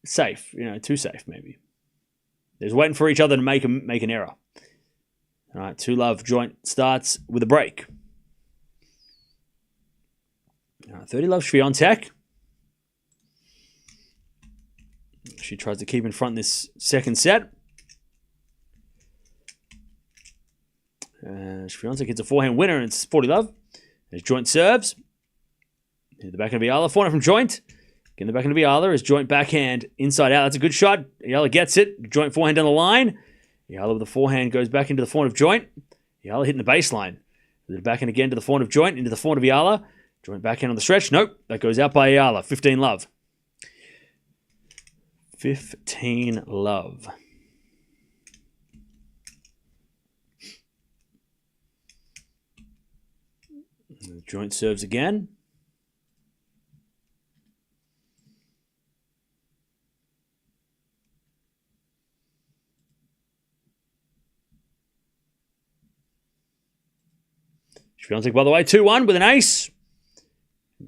safe. Too safe, maybe. They're just waiting for each other to make an error. All right, 2-love joint starts with a break. 30-love Swiatek. She tries to keep in front in this second set. Swiatek hits a forehand winner and it's 40-love. As joint serves. In the back of Eala. Forehand from joint. Again, the back of Eala as joint backhand inside out. That's a good shot. Eala gets it. Joint forehand down the line. Eala with the forehand goes back into the forehand of joint. Eala hitting the baseline. The backhand again to the forehand of joint. Into the forehand of Eala. Joint backhand on the stretch. Nope. That goes out by Eala. 15-love. 15-love. Joint serves again. Swiatek, by the way, 2-1 with an ace.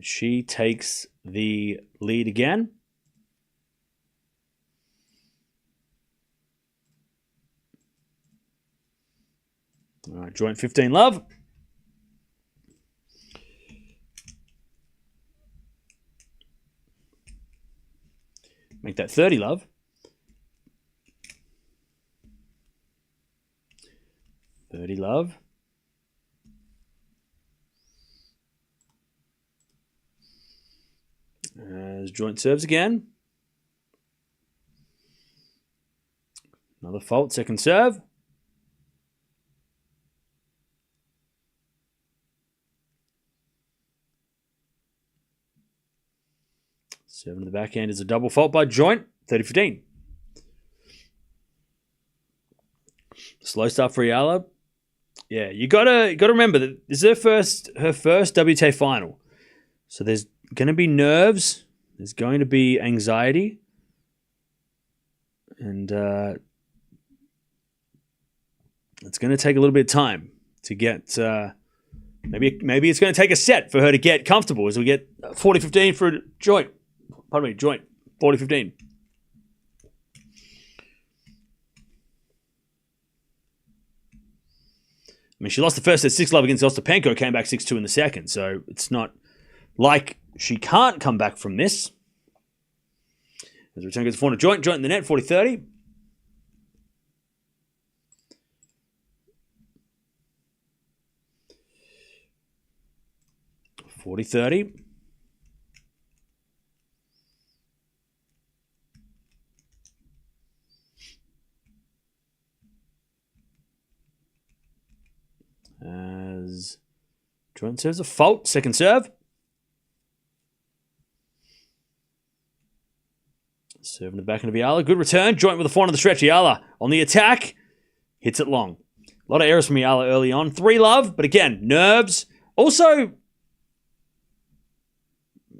She takes the lead again. All right, joint 15-love. Make that 30-love. Love. As joint serves again. Another fault, second serve. Seven to the backhand is a double fault by joint. 30-15. Slow start for Eala. Yeah, you gotta remember that this is her first WTA final. So there's gonna be nerves. There's going to be anxiety. And it's going to take a little bit of time to get... maybe it's going to take a set for her to get comfortable as we get 40-15 for a joint. Pardon me, joint. 40-15. I mean, she lost the first set 6-love against Ostapenko, came back 6-2 in the second. So it's not like she can't come back from this. As return gets a 4 joint in the net, 40-30. As joint serves a fault, second serve. Serving the back end of Eala. Good return. Joint with a 4 on the stretch. Eala on the attack. Hits it long. A lot of errors from Eala early on. 3-love, but again, nerves. Also,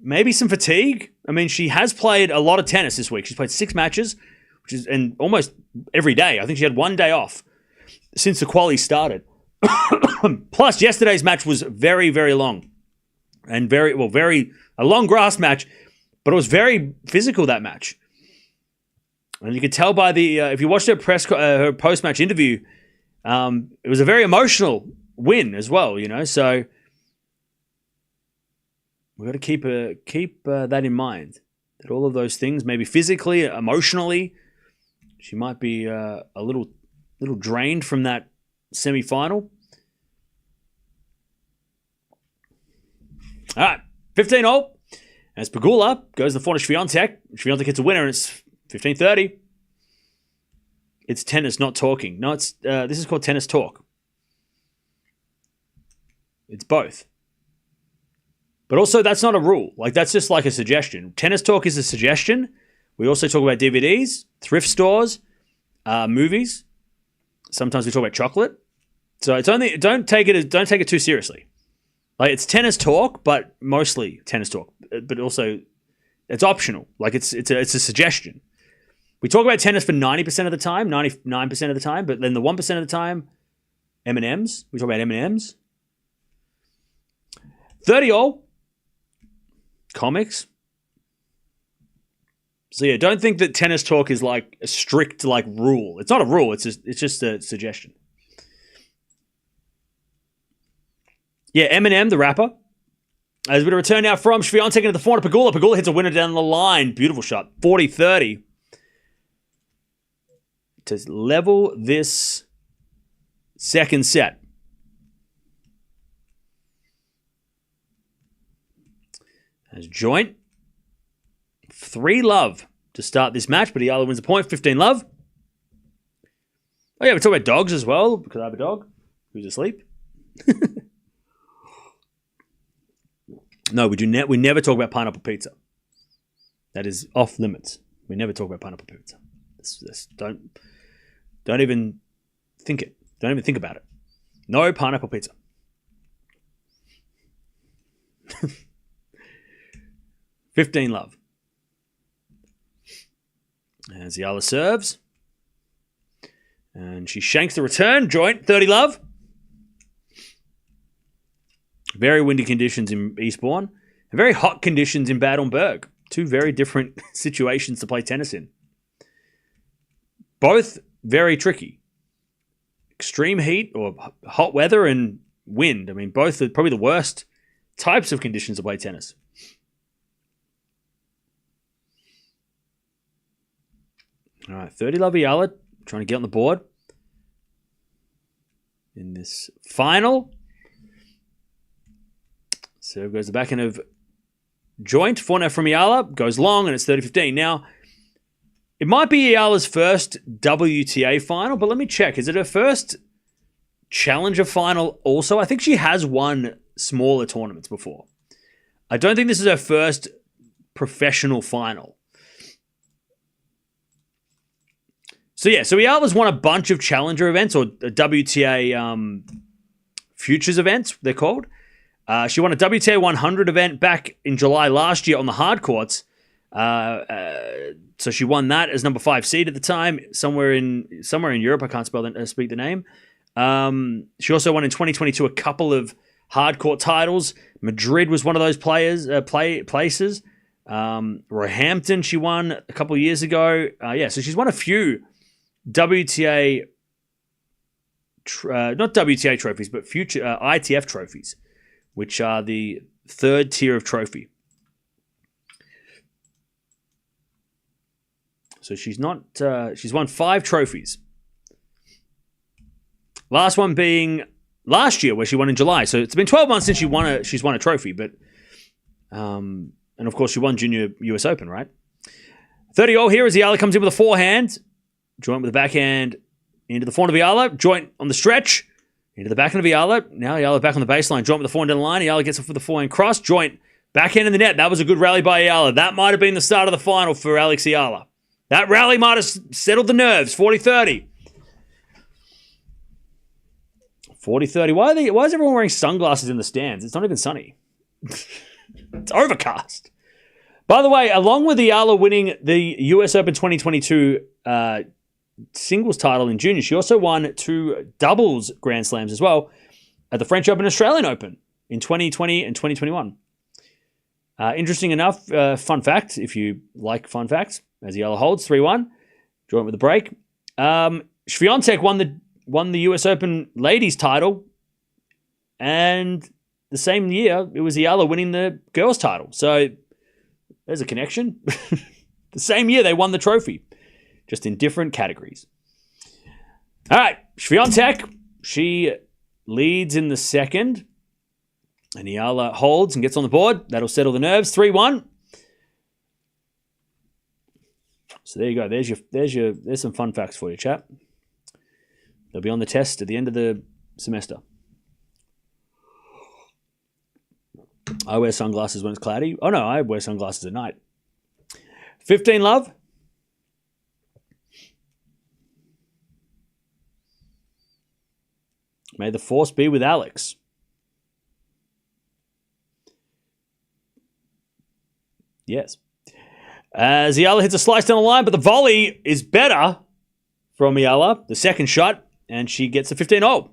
maybe some fatigue. I mean, she has played a lot of tennis this week. She's played 6 matches, and almost every day. I think she had 1 day off since the quali started. Plus, yesterday's match was very, very long. And a long grass match, but it was very physical, that match. And you could tell by if you watched her her post-match interview, it was a very emotional win as well, so we've got to keep that in mind, that all of those things, maybe physically, emotionally, she might be a little drained from that semi-final. All right, 15-all. As Pegula goes the 4 to Swiatek. Swiatek hits a winner, and it's 15-30. It's tennis, not talking. No, this is called tennis talk. It's both. But also, that's not a rule. That's just like a suggestion. Tennis talk is a suggestion. We also talk about DVDs, thrift stores, movies. Sometimes we talk about chocolate. So it's only don't take it too seriously. It's tennis talk, but mostly tennis talk. But also, it's optional. It's a suggestion. We talk about tennis for 90% of the time, 99% of the time, but then the 1% of the time, M&Ms. We talk about M&Ms. 30-all. Comics. So yeah, don't think that tennis talk is a strict rule. It's not a rule. It's just a suggestion. Yeah, Eminem, the rapper. As we return now from Swiatek into the 4 to Pegula. Pegula hits a winner down the line. Beautiful shot. 40-30. To level this second set. As joint. 3-love to start this match, but Eala wins the point. 15-love. Oh yeah, we talk about dogs as well, because I have a dog who's asleep. No, we never talk about pineapple pizza. That is off limits. We never talk about pineapple pizza. Don't even think it. Don't even think about it. No pineapple pizza. 15-love. As Eala serves. And she shanks the return. Joint, 30-love. Very windy conditions in Eastbourne. And very hot conditions in Bad Homburg. 2 very different situations to play tennis in. Both very tricky. Extreme heat or hot weather and wind. I mean, both are probably the worst types of conditions to play tennis. All right, 30-love Eala trying to get on the board in this final. Serve goes the back end of joint. 4 from Eala. Goes long, and it's 30-15. Now, it might be Eala's first WTA final, but let me check. Is it her first Challenger final also? I think she has won smaller tournaments before. I don't think this is her first professional final. So Eala's won a bunch of Challenger events, or WTA Futures events, they're called. She won a WTA 100 event back in July last year on the hard courts, So she won that as number 5 seed at the time, somewhere in Europe. I can't speak the name. She also won in 2022 a couple of hardcourt titles. Madrid was one of those places. Roehampton she won a couple of years ago. So she's won a few WTA, not WTA trophies, but future ITF trophies, which are the third tier of trophy. So she's won 5 trophies. Last one being last year, where she won in July. So it's been 12 months since she's won a trophy, but and of course she won Junior US Open, right? 30-all here as Eala comes in with a forehand, joint with the backhand into the forehand of Eala, joint on the stretch into the backhand of Eala. Now Eala back on the baseline, joint with the forehand down the line. Eala gets it for the forehand cross, joint backhand in the net. That was a good rally by Eala. That might have been the start of the final for Alex Eala. That rally might have settled the nerves. 40-30. 40-30. Why is everyone wearing sunglasses in the stands? It's not even sunny. It's overcast. By the way, along with Eala winning the US Open 2022 singles title in junior, she also won 2 doubles Grand Slams as well at the French Open and Australian Open in 2020 and 2021. Interesting enough, fun fact, if you like fun facts, as Eala holds 3-1, joint with the break. Swiatek won the US Open ladies title, and the same year it was Eala winning the girls title. So there's a connection. The same year they won the trophy, just in different categories. All right, Swiatek, she leads in the second, and Eala holds and gets on the board. That'll settle the nerves. 3-1. So there you go. There's some fun facts for you, chat. They'll be on the test at the end of the semester. I wear sunglasses when it's cloudy. Oh no, I wear sunglasses at night. 15 love. May the force be with Alex. Yes. As Eala hits a slice down the line, but the volley is better from Eala, the second shot, and she gets a 15-0.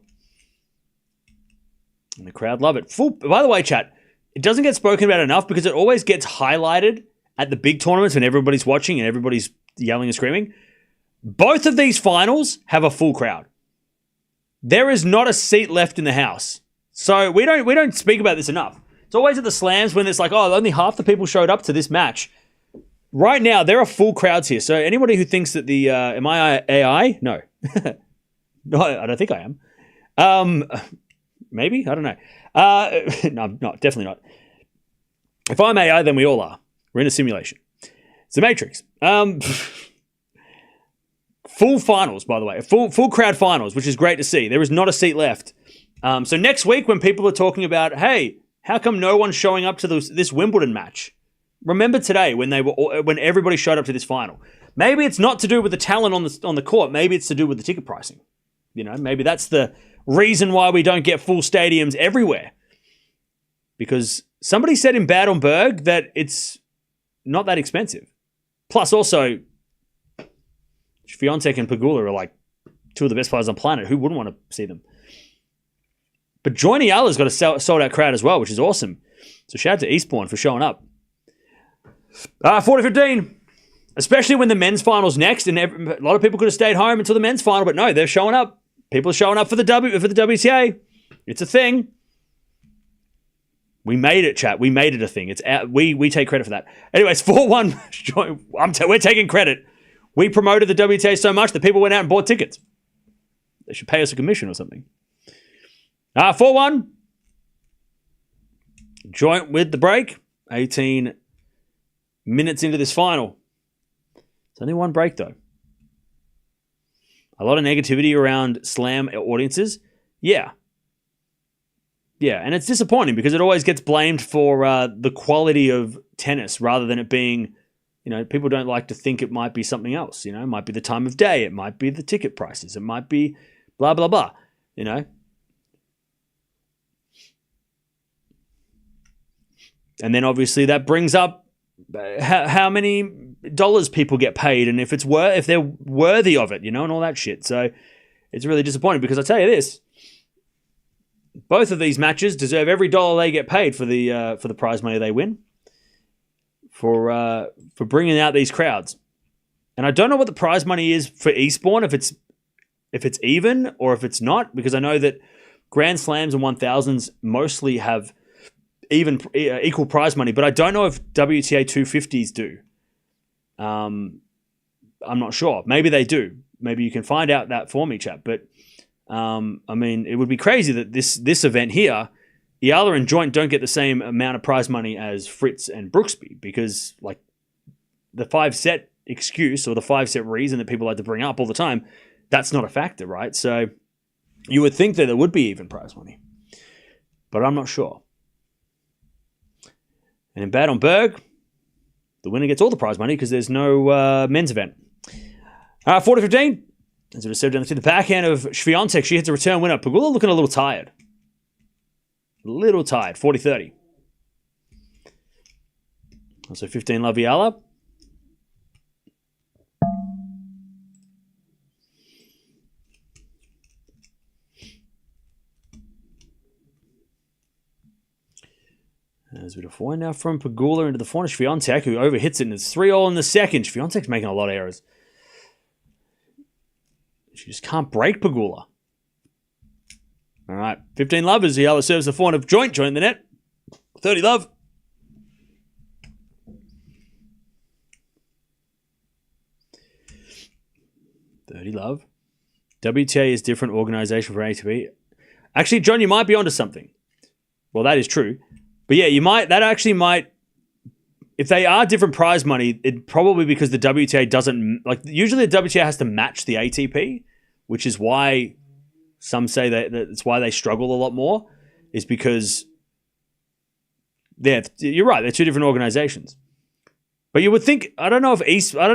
And the crowd love it. By the way, chat, it doesn't get spoken about enough because it always gets highlighted at the big tournaments when everybody's watching and everybody's yelling and screaming. Both of these finals have a full crowd. There is not a seat left in the house. So we don't speak about this enough. It's always at the slams when it's like, oh, only half the people showed up to this match. Right now, there are full crowds here. So anybody who thinks that am I AI? No. No, I don't think I am. Maybe? I don't know. No, I'm not. Definitely not. If I'm AI, then we all are. We're in a simulation. It's the Matrix. Full finals, by the way. Full crowd finals, which is great to see. There is not a seat left. So next week, when people are talking about, hey, how come no one's showing up to this Wimbledon match? Remember today when everybody showed up to this final. Maybe it's not to do with the talent on the court. Maybe it's to do with the ticket pricing. You know, maybe that's the reason why we don't get full stadiums everywhere. Because somebody said in Bad Homburg that it's not that expensive. Plus, also, Swiatek and Pegula are like 2 of the best players on the planet. Who wouldn't want to see them? But Johnny Eala's got a sold-out crowd as well, which is awesome. So shout out to Eastbourne for showing up. 40-15. Especially when the men's final's next, and a lot of people could have stayed home until the men's final, but no, they're showing up. People are showing up for the WTA. It's a thing. We made it, chat. We made it a thing. It's we take credit for that. Anyways, 4-1. We're taking credit. We promoted the WTA so much that people went out and bought tickets. They should pay us a commission or something. 4-1. Joint with the break. 18 minutes into this final. It's only one break, though. A lot of negativity around slam audiences. Yeah. Yeah, and it's disappointing because it always gets blamed for the quality of tennis rather than it being, people don't like to think it might be something else. It might be the time of day. It might be the ticket prices. It might be blah, blah, blah, And then obviously that brings up how many dollars people get paid, and if they're worthy of it, and all that shit. So it's really disappointing because I tell you this: both of these matches deserve every dollar they get paid for the prize money they win for bringing out these crowds. And I don't know what the prize money is for Eastbourne, if it's even or if it's not, because I know that Grand Slams and 1000s mostly have equal prize money, but I don't know if WTA 250s do. I'm not sure. Maybe they do. Maybe you can find out that for me, chap. But it would be crazy that this event here, Eala and Joint don't get the same amount of prize money as Fritz and Brooksby, because like the 5-set excuse or the 5-set reason that people like to bring up all the time, that's not a factor, right? So you would think that there would be even prize money, but I'm not sure. And in Bad Homburg, the winner gets all the prize money because there's no men's event. 40-15. As it was served down to the backhand of Swiatek, she hits a return winner. Pegula looking a little tired. 40-30. Also 15 love Eala. There's a bit of forehand now from Pegula into the forehand. Swiatek, who overhits it, and it's 3-all in the second. Swiatek's making a lot of errors. She just can't break Pegula. All right, 15 love as Eala serves the forehand of Joint in the net. 30 love. WTA is different organization from ATP. Actually, John, you might be onto something. Well, that is true. But yeah, if they are different prize money, it probably because the WTA doesn't, usually the WTA has to match the ATP, which is why some say that it's why they struggle a lot more, is because you're right, they're two different organizations. But you would think, I don't know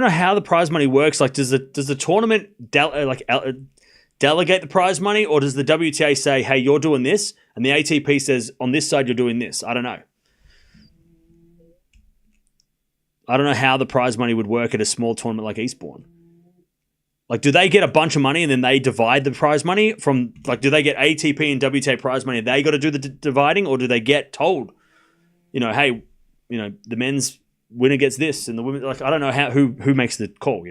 how the prize money works. Like, does the tournament delegate the prize money, or does the WTA say, hey, you're doing this, and the ATP says, on this side, you're doing this? I don't know. I don't know how the prize money would work at a small tournament like Eastbourne. Like, do they get a bunch of money and then they divide the prize money from, do they get ATP and WTA prize money and they got to do the dividing, or do they get told, hey, the men's winner gets this and the women, I don't know who makes the call,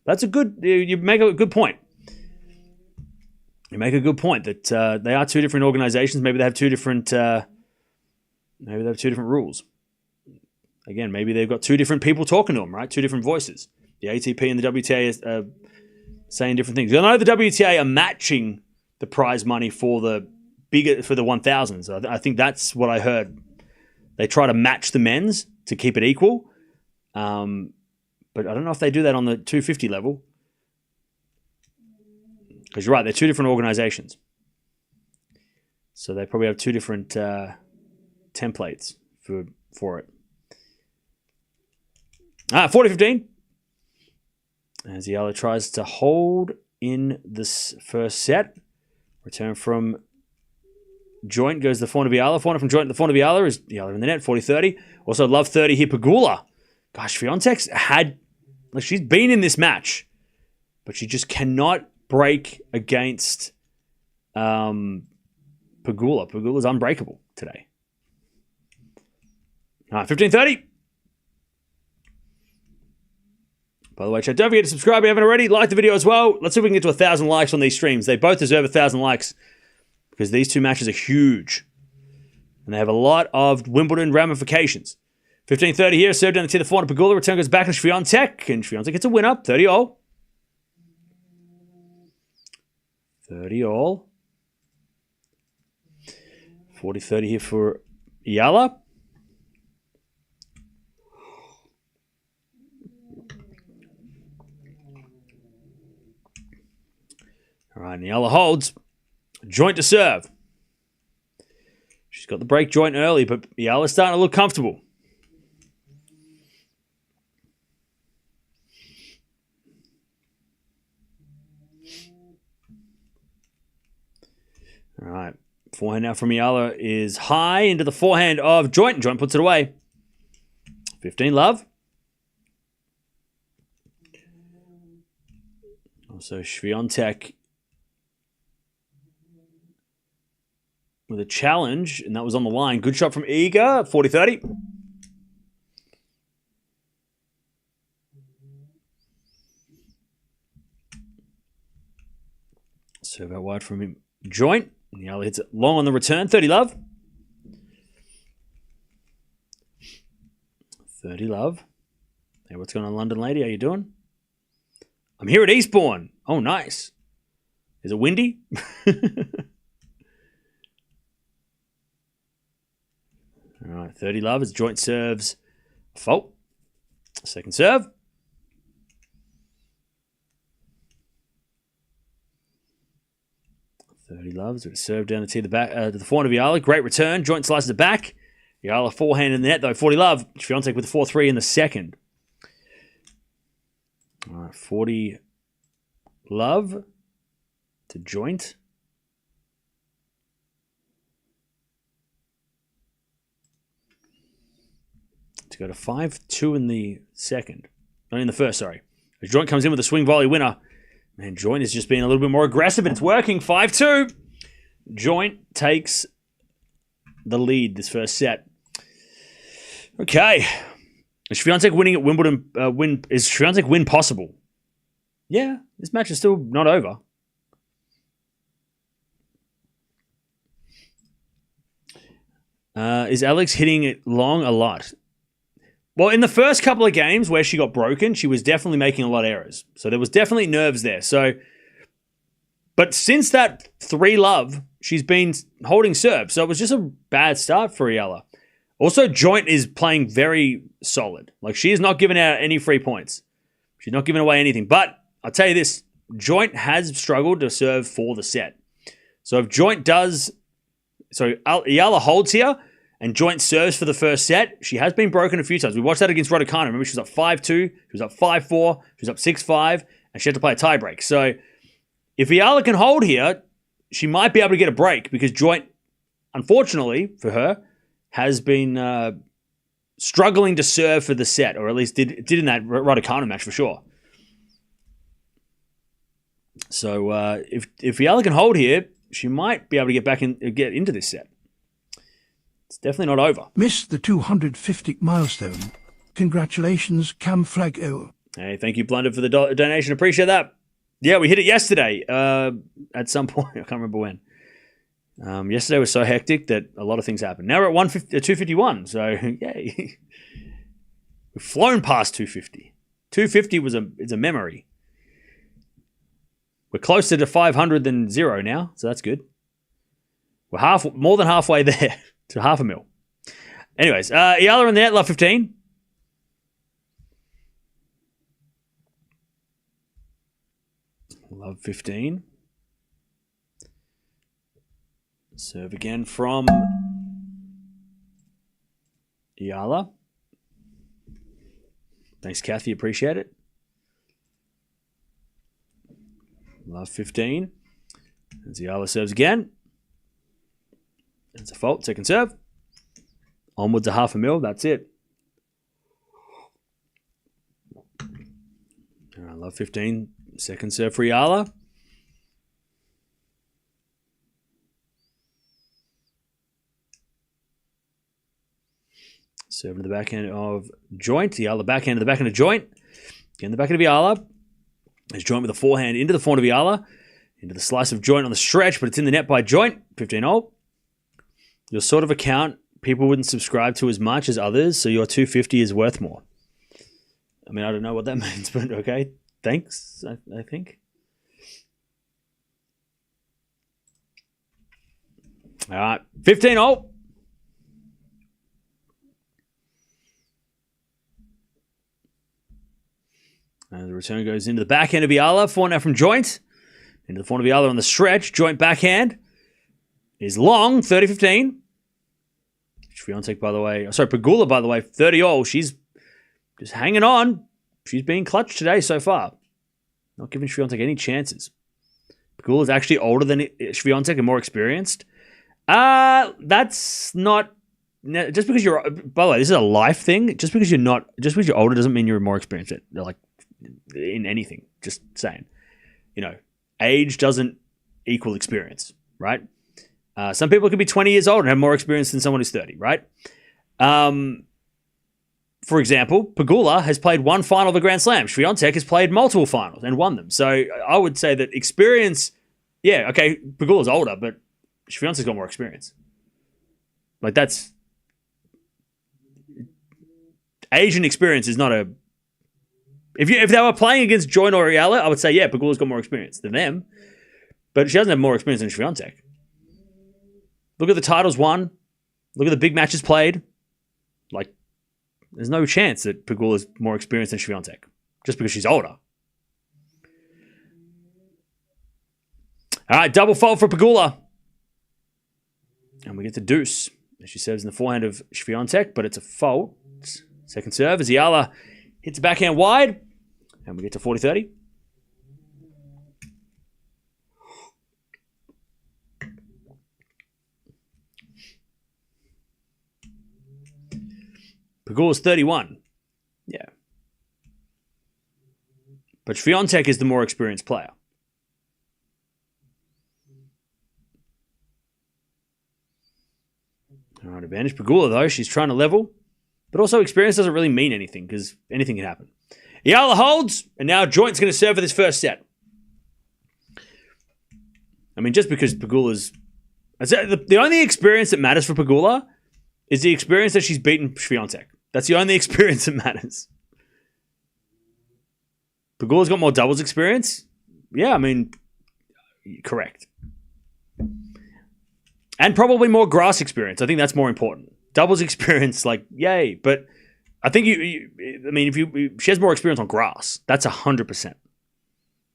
That's you make a good point. You make a good point that they are two different organizations. Maybe they have two different rules. Again, maybe they've got two different people talking to them, right? Two different voices. The ATP and the WTA are saying different things. I know the WTA are matching the prize money for the 1000s. I think that's what I heard. They try to match the men's to keep it equal. But I don't know if they do that on the 250 level. Because you're right, they're two different organizations. So they probably have two different templates for it. 40-15. As Eala tries to hold in this first set. Return from Joint goes to the forehand of Eala. Forehand from Joint to the forehand of Eala is Eala in the net, 40-30. Also love 30 here, Pegula. Gosh, Swiatek's she's been in this match, but she just cannot break against Pegula. Pegula's unbreakable today. All right, 15-30. By the way, chat, don't forget to subscribe if you haven't already. Like the video as well. Let's see if we can get to 1,000 likes on these streams. They both deserve 1,000 likes because these two matches are huge. And they have a lot of Wimbledon ramifications. 15-30 here. Served down the tee, the forehand of Pegula. Return goes back to Swiatek. And Swiatek gets a win up. 30-all. 30-all. 40-30 here for Eala. All right, Eala holds. Joint to serve. She's got the break Joint early, but Eala's starting to look comfortable. All right. Forehand now from Eala is high into the forehand of Joint. Joint puts it away. 15 love. Also, Swiatek with a challenge, and that was on the line. Good shot from Iga, 40-30. Serve out wide from him. Joint. Eala hits it long on the return. 30 love. 30 love. Hey, what's going on, London lady? How you doing? I'm here at Eastbourne. Oh, nice. Is it windy? All right, 30 love as Joint serves. Fault. Second serve. Thirty loves. It's served down to tee the back to the forehand of Eala. Great return. Joint slices it back. Eala forehand in the net though. 40 love. Swiatek with the 4-3 in the second. All right, 40 love to Joint. To go to 5-2 in the second. Not in the first, sorry. As Joint comes in with a swing volley winner. Man, Joint is just being a little bit more aggressive, and it's working. 5-2. Joint takes the lead this first set. Okay. Is Swiatek winning at Wimbledon? Is Swiatek win possible? Yeah, this match is still not over. Is Alex hitting it long a lot? Well, in the first couple of games where she got broken, she was definitely making a lot of errors. So there was definitely nerves there. But since that 3 love, she's been holding serve. So it was just a bad start for Eala. Also, Joint is playing very solid. Like, she is not giving out any free points. She's not giving away anything. But I'll tell you this, Joint has struggled to serve for the set. So if Joint does... So Eala holds here, and Joint serves for the first set. She has been broken a few times. We watched that against Raducanu. Remember, she was up 5-2. She was up 5-4. She was up 6-5. And she had to play a tiebreak. So if Eala can hold here, she might be able to get a break because Joint, unfortunately for her, has been struggling to serve for the set, or at least did in that Raducanu match for sure. So if Eala can hold here, she might be able to get back and get into this set. It's definitely not over. Missed the 250 milestone. Congratulations, Cam Flag-O. Hey, thank you, Blunder, for the donation. Appreciate that. Yeah, we hit it yesterday at some point. I can't remember when. Yesterday was so hectic that a lot of things happened. Now we're at 251, so yay. We've flown past 250. 250 is a memory. We're closer to 500 than 0 now, so that's good. We're more than halfway there to half a mil. Anyways, Eala in the net, love 15. Love 15. Serve again from Eala. Thanks, Kathy. Appreciate it. Love 15. As Eala serves again. It's a fault. Second serve. Onwards a half a mil. That's it. All right, love 15. Second serve for Eala. Serve to the backhand of Joint. Eala backhand to the backhand of Joint. Again, the backhand of Eala. As Joint with a forehand into the forehand of Eala. Into the slice of Joint on the stretch, but it's in the net by Joint. 15-0. Your sort of account people wouldn't subscribe to as much as others, so your 250 is worth more. I mean, I don't know what that means, but okay. Thanks, I think. All right, 15-0. And the return goes into the backhand of Eala. Forehand now from Joint. Into the forehand of Eala on the stretch. Joint backhand is long, 30-15. Swiatek, by the way. Sorry, Pegula, by the way, 30-0. She's just hanging on. She's been clutch today so far. Not giving Swiatek any chances. Pegula is actually older than Swiatek and more experienced. That's not just because you're, by the way, this is a life thing. Just because you're older doesn't mean you're more experienced at, like, in anything. Just saying. Age doesn't equal experience, right? Some people could be 20 years old and have more experience than someone who's 30, right? For example, Pegula has played one final of a Grand Slam. Swiatek has played multiple finals and won them. So I would say that experience, yeah, okay, Pegula's older, but Swiatek's got more experience. Like, that's... Age and experience is not a... If they were playing against Joint or Eala, I would say, yeah, Pegula's got more experience than them. But she doesn't have more experience than Swiatek. Look at the titles won. Look at the big matches played. Like, there's no chance that Pegula's more experienced than Swiatek just because she's older. All right, double fault for Pegula. And we get to deuce. She serves in the forehand of Swiatek, but it's a fault. Second serve as Eala hits the backhand wide. And we get to 40-30. Pegula's 31. Yeah. But Swiatek is the more experienced player. All right, advantage Pegula, though. She's trying to level. But also, experience doesn't really mean anything because anything can happen. Eala holds, and now Joint's going to serve for this first set. I mean, just because Pegula's... The only experience that matters for Pegula is the experience that she's beaten Swiatek. That's the only experience that matters. Pegula's got more doubles experience? Yeah, I mean, correct. And probably more grass experience. I think that's more important. Doubles experience, like, yay. But I think she has more experience on grass. That's 100%.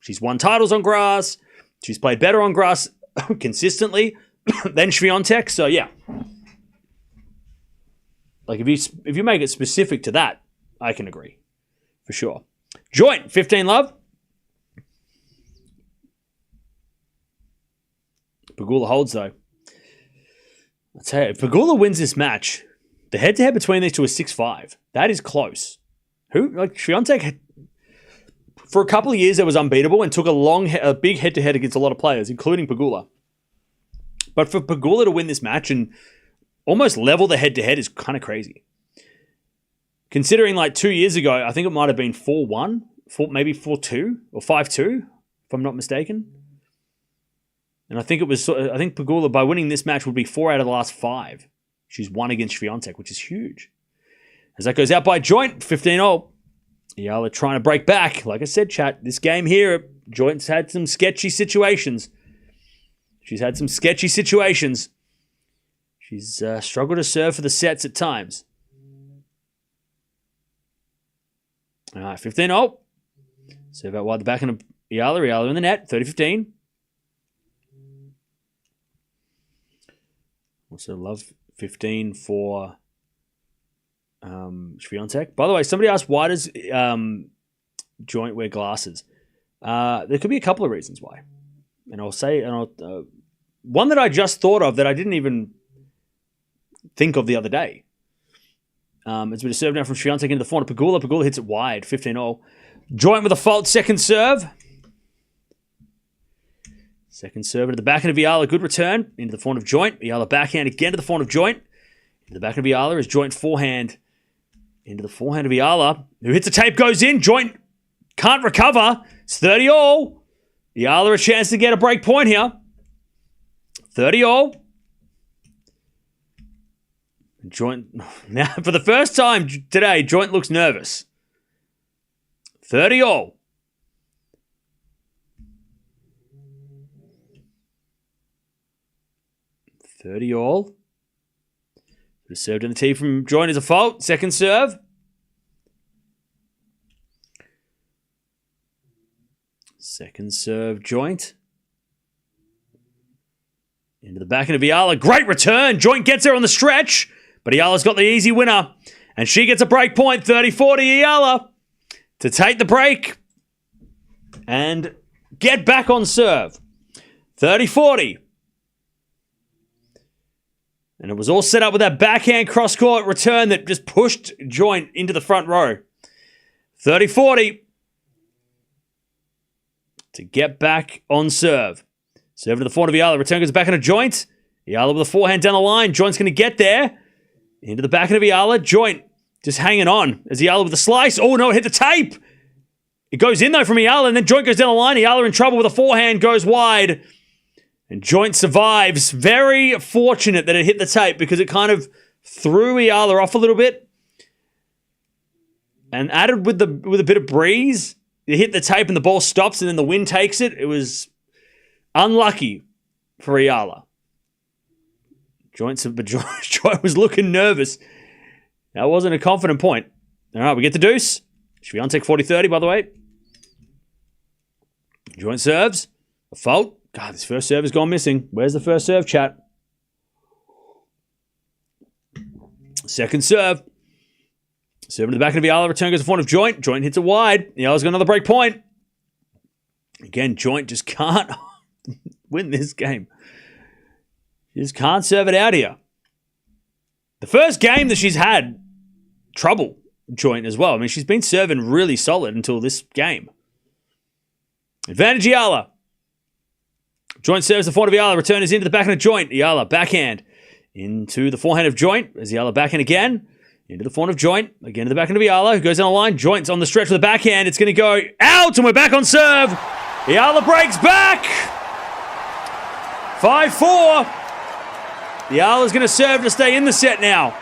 She's won titles on grass. She's played better on grass consistently than Swiatek. So, yeah. Like, if you make it specific to that, I can agree. For sure. Joint, 15 love. Pegula holds, though. I'll tell you, if Pegula wins this match, the head-to-head between these two is 6-5. That is close. Swiatek, for a couple of years, it was unbeatable and took a big head-to-head against a lot of players, including Pegula. But for Pegula to win this match and almost level the head-to-head is kind of crazy. Considering, like, 2 years ago, I think it might have been 4-1, maybe 4-2 or 5-2, if I'm not mistaken. And I think Pegula, by winning this match, would be 4 out of the last 5. She's won against Swiatek, which is huge. As that goes out by Joint, 15-0. Eala trying to break back. Like I said, chat, this game here, Joint's had some sketchy situations. She's had some sketchy situations. She's struggled to serve for the sets at times. All right, 15-0. Serve out wide the backhand of Eala. Eala in the net, 30-15. Also love 15 for Swiatek. By the way, somebody asked, why does Joint wear glasses? There could be a couple of reasons why. And I'll say, one that I just thought of that I didn't even think of the other day. It's been a serve now from Swiatek into the forehand of Pegula. Pegula hits it wide, 15-0. Joint with a fault, second serve. Second serve into the backhand of Eala. Good return into the forehand of Joint. Eala backhand again to the forehand of Joint. Into the backhand of Eala is Joint forehand into the forehand of Eala, who hits the tape, goes in. Joint can't recover. It's 30-all. Eala a chance to get a break point here. 30-all. Joint, now for the first time today, Joint looks nervous. 30-all. All. Served in the tee from Joint is a fault. Second serve. Second serve, Joint. Into the backhand of Eala. Great return. Joint gets there on the stretch. But Eala's got the easy winner. And she gets a break point. 30-40 Eala to take the break. And get back on serve. 30-40. And it was all set up with that backhand cross-court return that just pushed Joint into the front row. 30-40 to get back on serve. Serve to the forehand of Eala. Return goes back into Joint. Eala with a forehand down the line. Joint's going to get there. Into the backhand of Eala. Joint just hanging on as Eala with a slice. Oh, no, it hit the tape. It goes in, though, from Eala, and then Joint goes down the line. Eala in trouble with a forehand, goes wide. And Joint survives. Very fortunate that it hit the tape because it kind of threw Eala off a little bit. And added with a bit of breeze, it hit the tape and the ball stops and then the wind takes it. It was unlucky for Eala. Joint was looking nervous. That wasn't a confident point. All right, we get the deuce. Swiatek 40-30, by the way. Joint serves. A fault. God, this first serve has gone missing. Where's the first serve, chat? Second serve. Serve to the back of Eala. Return goes in front of Joint. Joint hits it wide. Eala's got another break point. Again, Joint just can't win this game. She just can't serve it out here. The first game that she's had trouble, Joint as well. I mean, she's been serving really solid until this game. Advantage Eala. Joint serves the forehand of Eala. Return is into the backhand of Joint. Eala backhand into the forehand of Joint. As Eala backhand again. Into the forehand of Joint. Again to the backhand of Eala, who goes down the line. Joint's on the stretch with the backhand. It's going to go out, and we're back on serve. Eala breaks back. 5-4. Eala's going to serve to stay in the set now.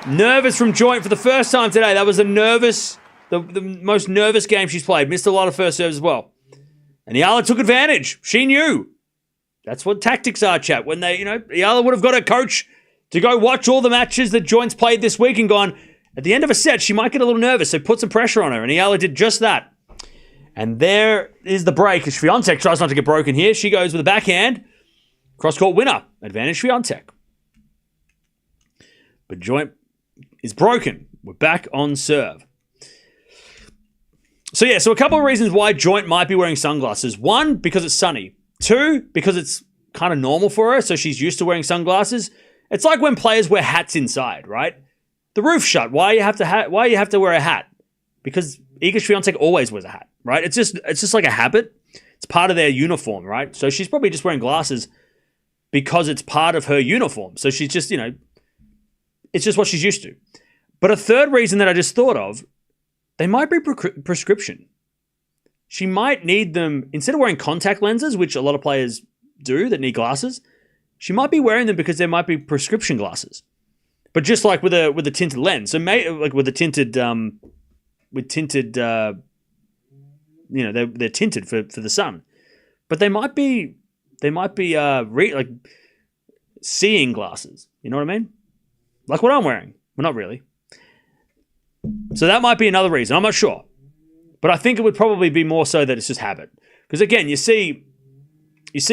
Nervous from Joint for the first time today. That was the most nervous game she's played. Missed a lot of first serves as well. And Eala took advantage. She knew. That's what tactics are, chat. When Eala would have got a coach to go watch all the matches that Joint's played this week and gone, at the end of a set, she might get a little nervous, so put some pressure on her. And Eala did just that. And there is the break. Swiatek tries not to get broken here. She goes with a backhand. Cross-court winner. Advantage Swiatek. But Joint is broken. We're back on serve. So a couple of reasons why Joint might be wearing sunglasses. One, because it's sunny. Two, because it's kind of normal for her, so she's used to wearing sunglasses. It's like when players wear hats inside, right? The roof's shut. Why you have to wear a hat? Because Iga Swiatek always wears a hat, right? It's just like a habit. It's part of their uniform, right? So she's probably just wearing glasses because it's part of her uniform. So she's just, it's just what she's used to. But a third reason that I just thought of, they might be prescription. She might need them, instead of wearing contact lenses, which a lot of players do that need glasses, she might be wearing them because there might be prescription glasses. But just like with a tinted lens. So like with a tinted, they're tinted for the sun. But they might be like seeing glasses. You know what I mean? Like what I'm wearing. Well, not really. So that might be another reason. I'm not sure. But I think it would probably be more so that it's just habit. Because again, you see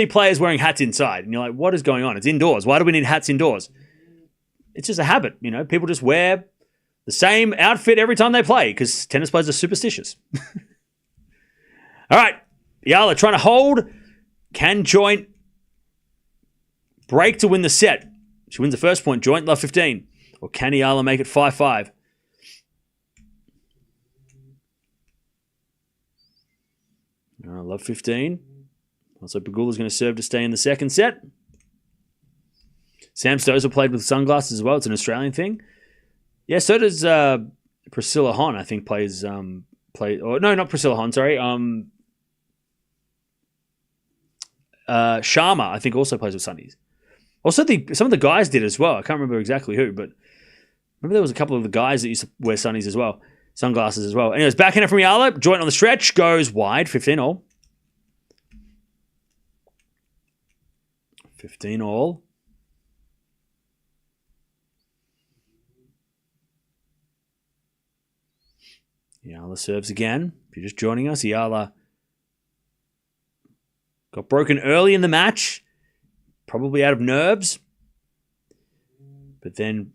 players wearing hats inside, and you're like, what is going on? It's indoors. Why do we need hats indoors? It's just a habit, People just wear the same outfit every time they play because tennis players are superstitious. All right. Eala trying to hold. Can Joint break to win the set? She wins the first point. Joint love 15. Or can Eala make it 5-5? Love 15. Also, Pegula's going to serve to stay in the second set. Sam Stosur played with sunglasses as well. It's an Australian thing. Yeah, so does Priscilla Hon, I think, plays... no, not Priscilla Hon, sorry. Sharma, I think, also plays with sunnies. Also, some of the guys did as well. I can't remember exactly who, but remember there was a couple of the guys that used to wear sunnies as well. Sunglasses as well. Anyways, backhand from Eala. Joint on the stretch. Goes wide. 15-all. 15-all. Eala serves again. If you're just joining us, Eala got broken early in the match. Probably out of nerves. But then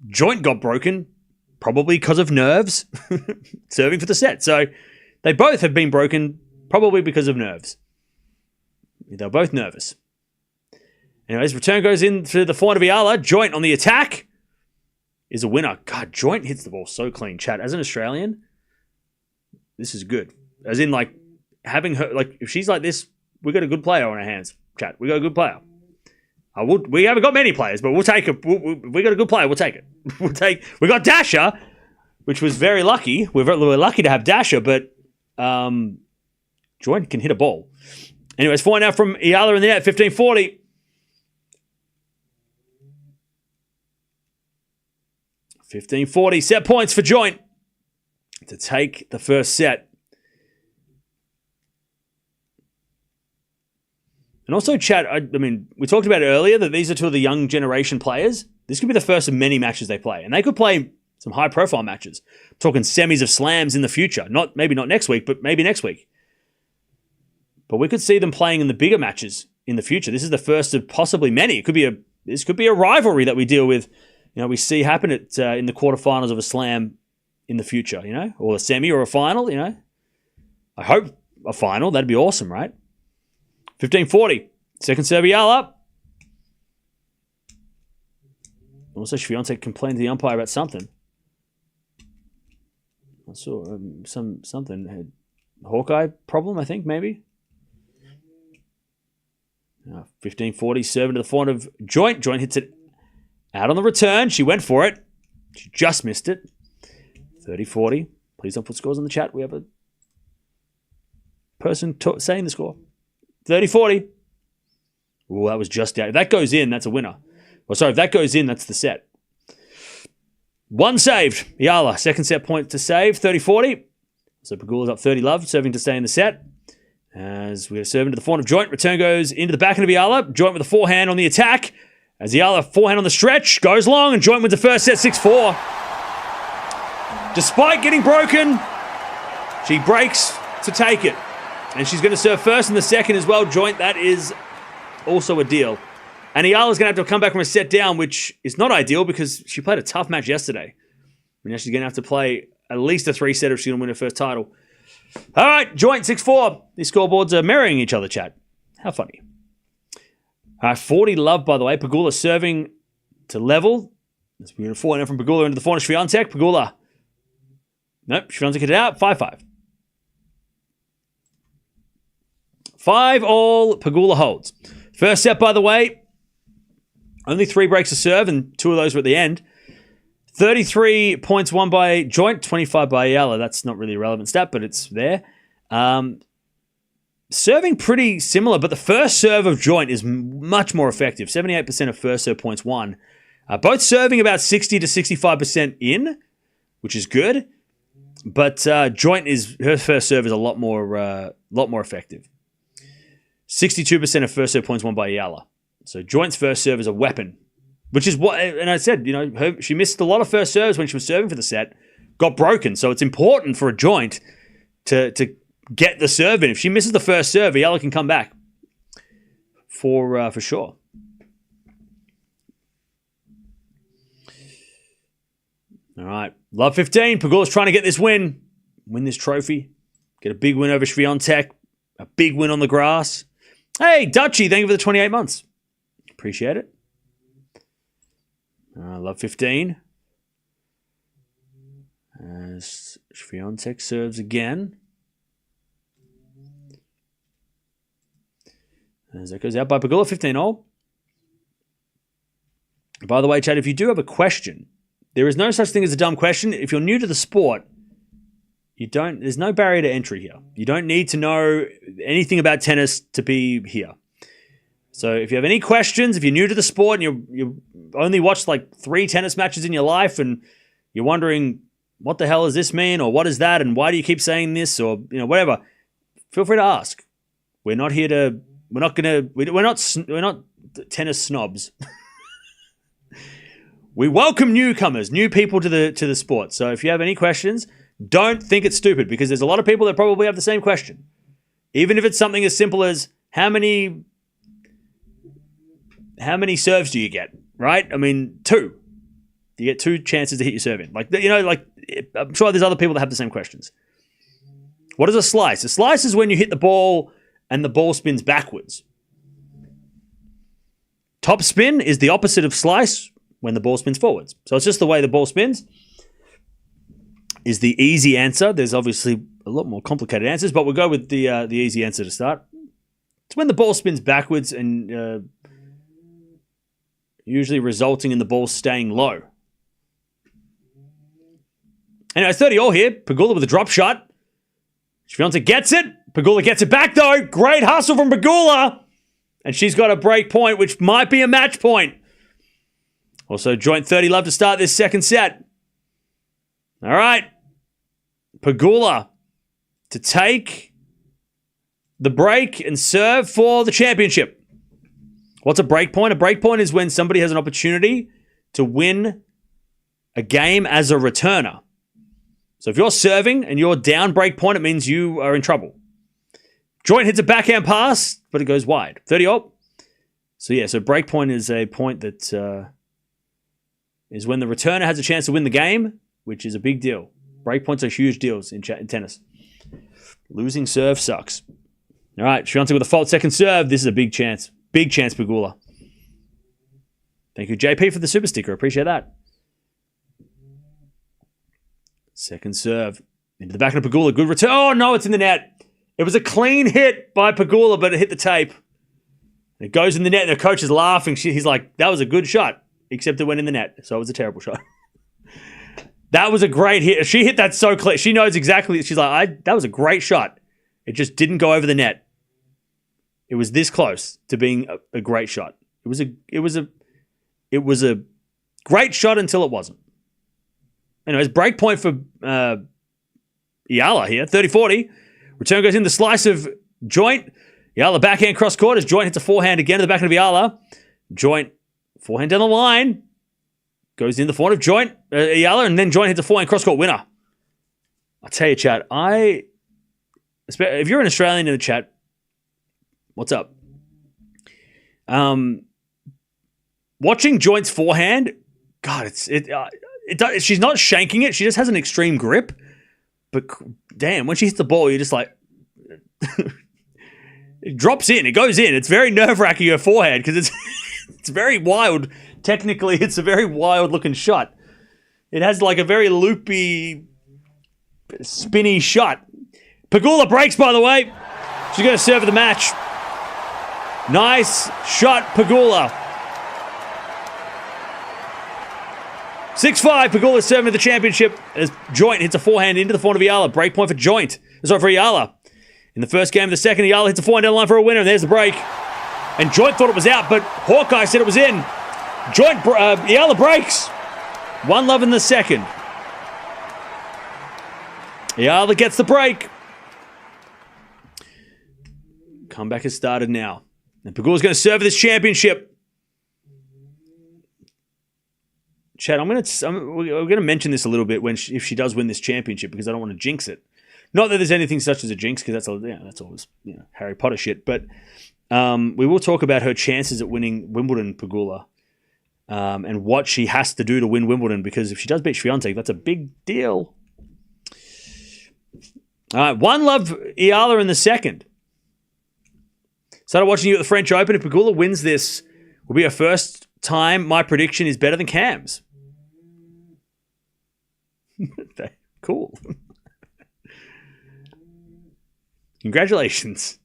Joint got broken. Probably because of nerves. Serving for the set. So they both have been broken probably because of nerves. They're both nervous. Anyways, return goes into the forehand of Eala. Joint on the attack is a winner. God, Joint hits the ball so clean, chat. As an Australian, this is good. As in, like, having her, like, if she's like this, we got a good player on our hands, chat. We got a good player. We haven't got many players, but we'll take it. We got a good player. We'll take it. We got Dasha, which was very lucky. We're lucky to have Dasha, but Joint can hit a ball. Anyways, forehand now from Eala in the net, 15-40. 15-40, set points for Joint to take the first set. And also, chat, I mean, we talked about it earlier that these are two of the young generation players. This could be the first of many matches they play. And they could play some high-profile matches. I'm talking semis of slams in the future. Maybe not next week, but maybe next week. But we could see them playing in the bigger matches in the future. This is the first of possibly many. This could be a rivalry that we deal with. We see happen in the quarterfinals of a slam in the future, or a semi or a final, I hope a final. That'd be awesome, right? 15-40. Second serve, Eala. Also, Swiatek complained to the umpire about something. I saw something. Had Hawkeye problem, I think, maybe. 15-40, serving to the forehand of Joint. Joint hits it out on the return. She went for it. She just missed it. 30-40. Please don't put scores in the chat. We have a person saying the score. 30-40. Oh, that was just out. If that goes in, that's a winner. If that goes in, that's the set. One saved. Eala, second set point to save. 30-40. So Pegula's up 30-love, serving to stay in the set. As we're going to serve into the forehand of Joint. Return goes into the backhand of Eala. Joint with a forehand on the attack. As Eala, forehand on the stretch, goes long, and Joint wins the first set 6-4. Despite getting broken, she breaks to take it. And she's going to serve first in the second as well. Joint, that is also a deal. And Eala's going to have to come back from a set down, which is not ideal because she played a tough match yesterday. Now she's going to have to play at least a 3-setter if she's going to win her first title. All right, Joint 6-4. These scoreboards are mirroring each other, chat. How funny. 40-love, by the way. Pegula serving to level. We're going to forehand from Pegula into the forehand of Swiatek. Pegula. Nope, Swiatek hit it out. 5-5. 5-all. Pegula holds. First set, by the way. Only 3 breaks to serve, and 2 of those were at the end. 33 points won by Joint, 25 by Eala. That's not really a relevant stat, but it's there. Serving pretty similar, but the first serve of Joint is much more effective. 78% of first serve points won. Both serving about 60 to 65% in, which is good. But Joint her first serve is a lot more effective. 62% of first serve points won by Eala. So Joint's first serve is a weapon, which is what, and I said, she missed a lot of first serves when she was serving for the set, got broken. So it's important for a Joint to get the serve in. If she misses the first serve, Eala can come back for sure. All right, love 15. Pegula's trying to get this win this trophy, get a big win over Swiatek, a big win on the grass. Hey, Dutchy, thank you for the 28 months. Appreciate it. Love 15. As Swiatek serves again. As that goes out by Pegula, 15-all. By the way, Chad, if you do have a question, there is no such thing as a dumb question. If you're new to the sport, there's no barrier to entry here. You don't need to know anything about tennis to be here. So if you have any questions, if you're new to the sport and you only watched like 3 tennis matches in your life and you're wondering what the hell does this mean or what is that and why do you keep saying this or whatever, feel free to ask. We're not here to. We're not tennis snobs. We welcome newcomers, new people to the sport. So if you have any questions, don't think it's stupid because there's a lot of people that probably have the same question. Even if it's something as simple as how many serves do you get, right? I mean, 2. You get 2 chances to hit your serve in. I'm sure there's other people that have the same questions. What is a slice? A slice is when you hit the ball and the ball spins backwards. Top spin is the opposite of slice when the ball spins forwards. So it's just the way the ball spins is the easy answer. There's obviously a lot more complicated answers, but we'll go with the easy answer to start. It's when the ball spins backwards and usually resulting in the ball staying low. Anyway, 30-all here. Pegula with a drop shot. Swiatek gets it. Pegula gets it back, though. Great hustle from Pegula. And she's got a break point, which might be a match point. Also, joint 30-love to start this second set. All right. Pegula to take the break and serve for the championship. What's a break point? A break point is when somebody has an opportunity to win a game as a returner. So if you're serving and you're down break point, it means you are in trouble. Joint hits a backhand pass, but it goes wide. 30-all. So yeah, so break point is a point that is when the returner has a chance to win the game, which is a big deal. Break points are huge deals in tennis. Losing serve sucks. All right, Swiatek with a fault second serve. This is a big chance. Big chance, Pegula. Thank you, JP, for the super sticker. Appreciate that. Second serve. Into the back of Pegula. Good return. Oh, no, it's in the net. It was a clean hit by Pegula, but it hit the tape. It goes in the net, and the coach is laughing. He's like, that was a good shot, except it went in the net, so it was a terrible shot. That was a great hit. She hit that so clear. She knows exactly. She's like, that was a great shot. It just didn't go over the net. It was this close to being a great shot. It was a great shot until it wasn't. Anyways, break point for Eala here. 30-40. Return goes in the slice of joint. Eala backhand cross court as joint hits a forehand again to the back of Eala. Joint forehand down the line. Goes in the forehand of joint, Eala, and then joint hits a forehand cross court winner. I tell you, chat, if you're an Australian in the chat, what's up? Watching joint's forehand, God, she's not shanking it. She just has an extreme grip. But damn, when she hits the ball, you're just like, it drops in. It goes in. It's very nerve-wracking, her forehand, because it's very wild. Technically, it's a very wild-looking shot. It has like a very loopy, spinny shot. Pegula breaks, by the way. She's going to serve the match. Nice shot, Pegula. 6-5, Pegula serving the championship as joint hits a forehand into the forehand of Eala. Break point for joint. Sorry, for Eala. In the first game of the second, Eala hits a forehand down the line for a winner, and there's the break. And joint thought it was out, but Hawkeye said it was in. Joint, Eala breaks. 1-love in the second. Eala gets the break. Comeback has started now. And Pegula's going to serve this championship. Chad, we're going to mention this a little bit if she does win this championship, because I don't want to jinx it. Not that there's anything such as a jinx, because that's always Harry Potter shit. But we will talk about her chances at winning Wimbledon, Pegula, and what she has to do to win Wimbledon, because if she does beat Swiatek, that's a big deal. All right, 1-love Eala in the second. Started watching you at the French Open. If Pegula wins this, will be her first time. My prediction is better than Cam's. Cool. Congratulations.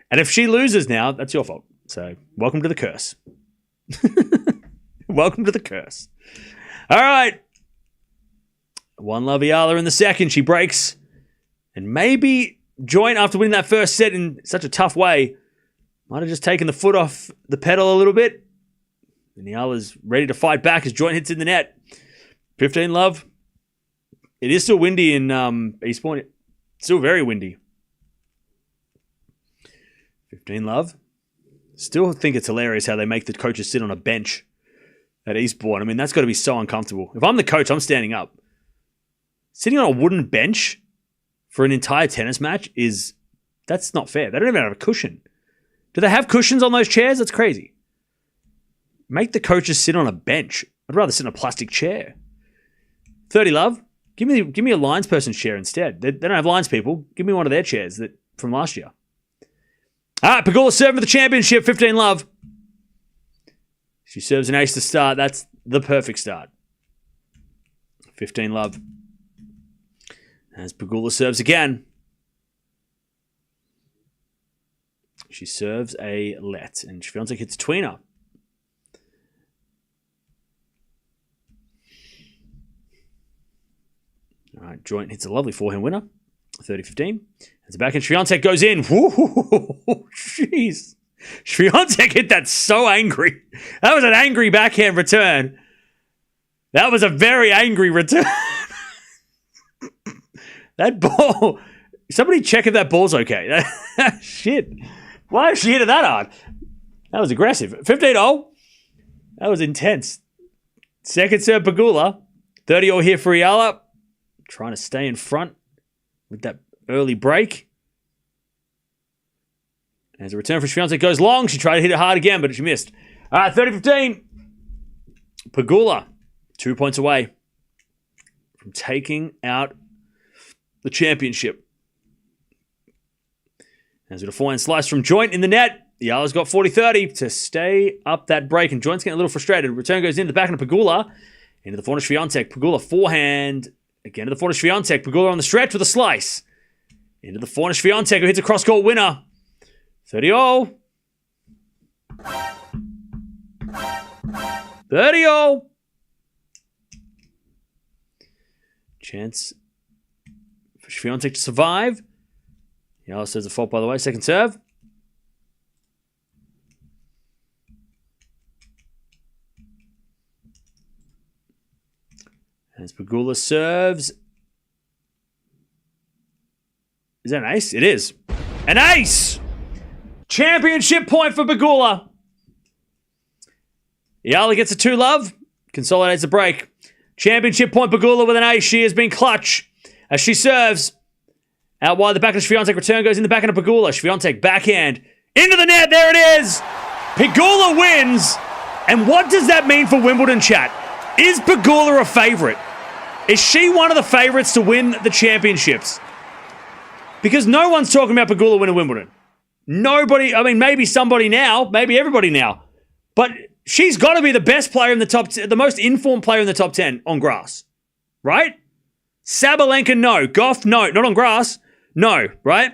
And if she loses now, that's your fault. So, welcome to the curse. Welcome to the curse. All right. 1-love Eala in the second. She breaks. And maybe joint, after winning that first set in such a tough way, might have just taken the foot off the pedal a little bit. And Eala's ready to fight back as joint hits in the net. 15-love. It is still windy in Eastbourne. It's still very windy. 15-love. Still think it's hilarious how they make the coaches sit on a bench at Eastbourne. I mean, that's got to be so uncomfortable. If I'm the coach, I'm standing up. Sitting on a wooden bench for an entire tennis match that's not fair. They don't even have a cushion. Do they have cushions on those chairs? That's crazy. Make the coaches sit on a bench. I'd rather sit in a plastic chair. 30-love. Give me a linesperson's chair instead. They don't have lines people. Give me one of their chairs from last year. All right, Pegula serving for the championship. 15-love. She serves an ace to start. That's the perfect start. 15-love. As Pegula serves again. She serves a let. And Swiatek hits a tweener. All right, Joint hits a lovely forehand winner. 30-15. It's back and Swiatek goes in. Woo, jeez. Swiatek hit that so angry. That was an angry backhand return. That was a very angry return. That ball. Somebody check if that ball's okay. Shit. Why did she hit it that hard? That was aggressive. 15-0. That was intense. Second serve, Pegula. 30-0 here for Eala. Trying to stay in front with that early break. As a return for Swiatek goes long. She tried to hit it hard again, but she missed. All right, 30-15. Pegula, 2 points away from taking out the championship. As with a forehand slice from Joint in the net. Eala's got 40-30 to stay up that break, and Joint's getting a little frustrated. Return goes in the back of Pegula. Into the forehand of Swiatek. Pegula forehand. Again to the forehand of Swiatek. Pegula on the stretch with a slice. Into the forehand of Swiatek, who hits a cross-court winner. 30-0. 30-0. Chance for Swiatek to survive. Eala says a fault, by the way. Second serve. As Pegula serves. Is that an ace? It is. An ace! Championship point for Pegula. Eala gets a 2-love. Consolidates the break. Championship point Pegula with an ace. She has been clutch as she serves. Out wide, the back of Swiatek. Return goes in the backhand of Pegula. Swiatek backhand. Into the net. There it is. Pegula wins. And what does that mean for Wimbledon, chat? Is Pegula a favourite? Is she one of the favourites to win the championships? Because no one's talking about Pegula winning Wimbledon. Nobody, I mean, maybe somebody now, maybe everybody now. But she's got to be the best player in the top, the most informed player in the top 10 on grass. Right? Sabalenka, no. Gauff, no. Not on grass. No, right?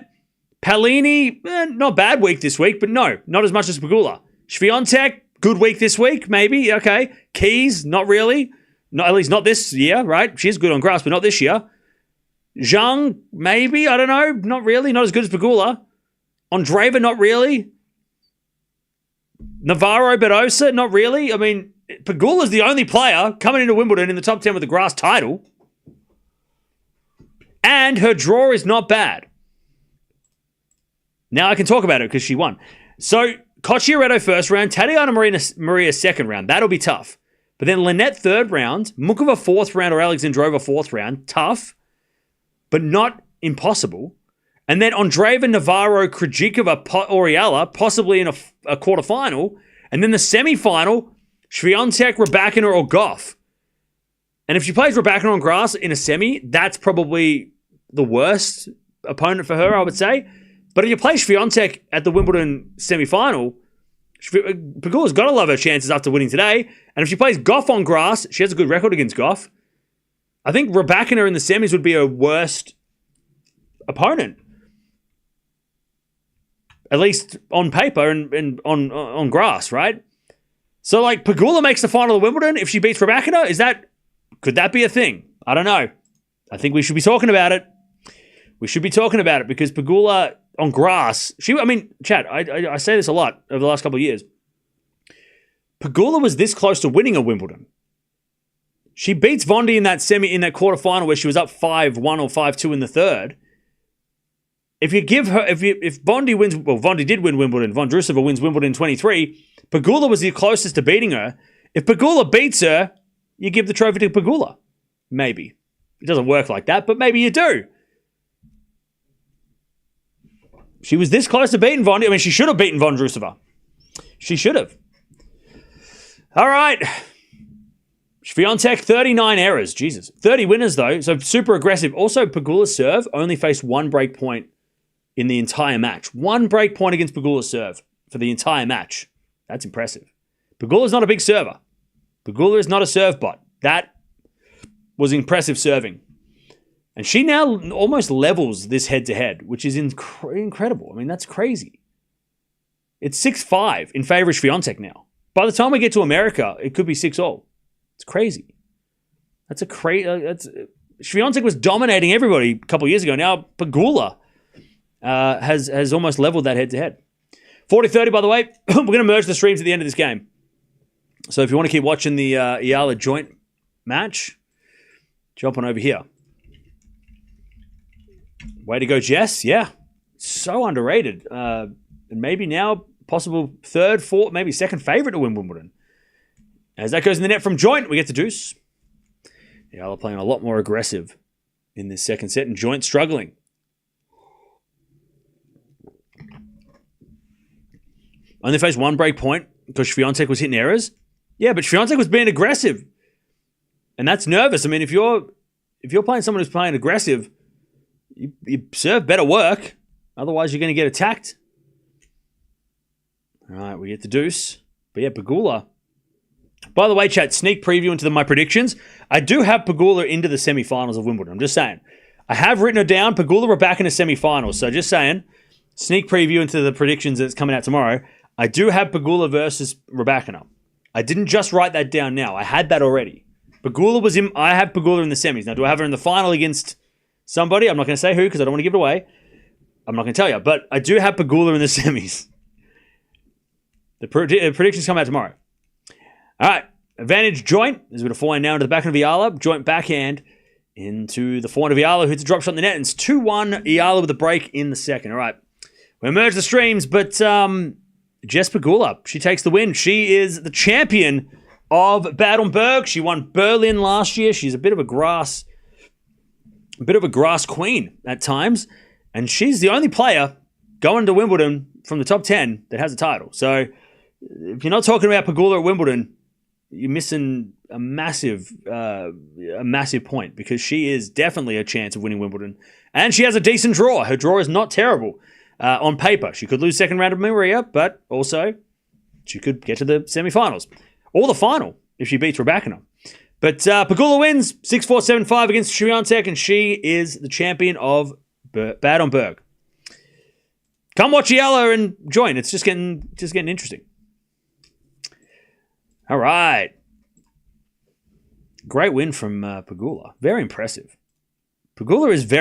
Palini, not bad week this week, but no. Not as much as Pegula. Swiatek, good week this week, maybe. Okay. Keys, not really. Not, at least not this year, right? She is good on grass, but not this year. Zhang, maybe. I don't know. Not really. Not as good as Pegula. Andreeva, not really. Navarro, Badosa, not really. I mean, Pegula's the only player coming into Wimbledon in the top 10 with the grass title. And her draw is not bad. Now I can talk about it because she won. So, Cocciaretto first round, Tatiana Maria second round. That'll be tough. But then Linette third round, Mukova fourth round or Alexandrova fourth round. Tough, but not impossible. And then Andreeva, Navarro, Krejcikova, Eala, possibly in a quarterfinal. And then the semi-final, Swiatek, Raducanu, or Gauff. And if she plays Raducanu on grass in a semi, that's probably the worst opponent for her, I would say. But if you play Swiatek at the Wimbledon semi-final, Pegula's got to love her chances after winning today. And if she plays Gauff on grass, she has a good record against Gauff. I think Raducanu in the semis would be her worst opponent. At least on paper and on grass, right? So, like, Pegula makes the final of Wimbledon. If she beats Raducanu, could that be a thing? I don't know. I think we should be talking about it. We should be talking about it because Pegula on grass, chat, I say this a lot over the last couple of years. Pegula was this close to winning a Wimbledon. She beats Vondi in that quarterfinal where she was up 5-1 or 5-2 in the third. If you give her, if Vondi wins, well, Vondi did win Wimbledon. Vondrousova wins Wimbledon in 23. Pegula was the closest to beating her. If Pegula beats her, you give the trophy to Pegula. Maybe. It doesn't work like that, but maybe you do. She was this close to beating Vondi. I mean, she should have beaten Vondrousova. She should have. All right. Swiatek, 39 errors. Jesus. 30 winners, though, so super aggressive. Also, Pegula's serve only faced one break point in the entire match. One break point against Pegula's serve for the entire match. That's impressive. Pegula's not a big server. Pegula is not a serve bot. That was impressive serving. And she now almost levels this head-to-head, which is incredible. I mean, that's crazy. It's 6-5 in favor of Swiatek now. By the time we get to America, it could be 6-all. It's crazy. That's a crazy... Swiatek was dominating everybody a couple of years ago. Now Pegula has almost leveled that head-to-head. 40-30, by the way. We're going to merge the streams at the end of this game. So if you want to keep watching the Eala joint match, jump on over here. Way to go, Jess. Yeah. So underrated. And maybe now possible third, fourth, maybe second favorite to win Wimbledon. As that goes in the net from joint, we get to deuce. Eala playing a lot more aggressive in this second set, and joint struggling. Only faced one break point because Swiatek was hitting errors. Yeah, but Swiatek was being aggressive. And that's nervous. I mean, if you're playing someone who's playing aggressive, you serve better work. Otherwise, you're going to get attacked. All right, we get the deuce. But yeah, Pegula. By the way, chat, sneak preview into my predictions. I do have Pegula into the semifinals of Wimbledon. I'm just saying. I have written her down. Pegula are back in the semifinals. So just saying, sneak preview into the predictions that's coming out tomorrow. I do have Pegula versus Raducanu. I didn't just write that down now. I had that already. Pegula was in... I have Pegula in the semis. Now, do I have her in the final against somebody? I'm not going to say who because I don't want to give it away. I'm not going to tell you. But I do have Pegula in the semis. The predictions come out tomorrow. All right. Advantage joint. There's a bit of forehand now into the backhand of Eala. Joint backhand into the forehand of Eala, who hits a drop shot in the net. And it's 2-1 Eala with a break in the second. All right. We merge the streams, but Jess Pegula, she takes the win. She is the champion of Bad Homburg. She won Berlin last year. She's a bit of a grass queen at times. And she's the only player going to Wimbledon from the top 10 that has a title. So if you're not talking about Pegula at Wimbledon, you're missing a massive point because she is definitely a chance of winning Wimbledon. And she has a decent draw. Her draw is not terrible on paper. She could lose second round of Mirra, but also she could get to the semifinals or the final if she beats Raducanu. But Pegula wins 6-4, 7-5 against Swiatek, and she is the champion of Bad Homburg. Come watch Eala and join. It's just getting interesting. All right. Great win from Pegula. Very impressive. Pegula is very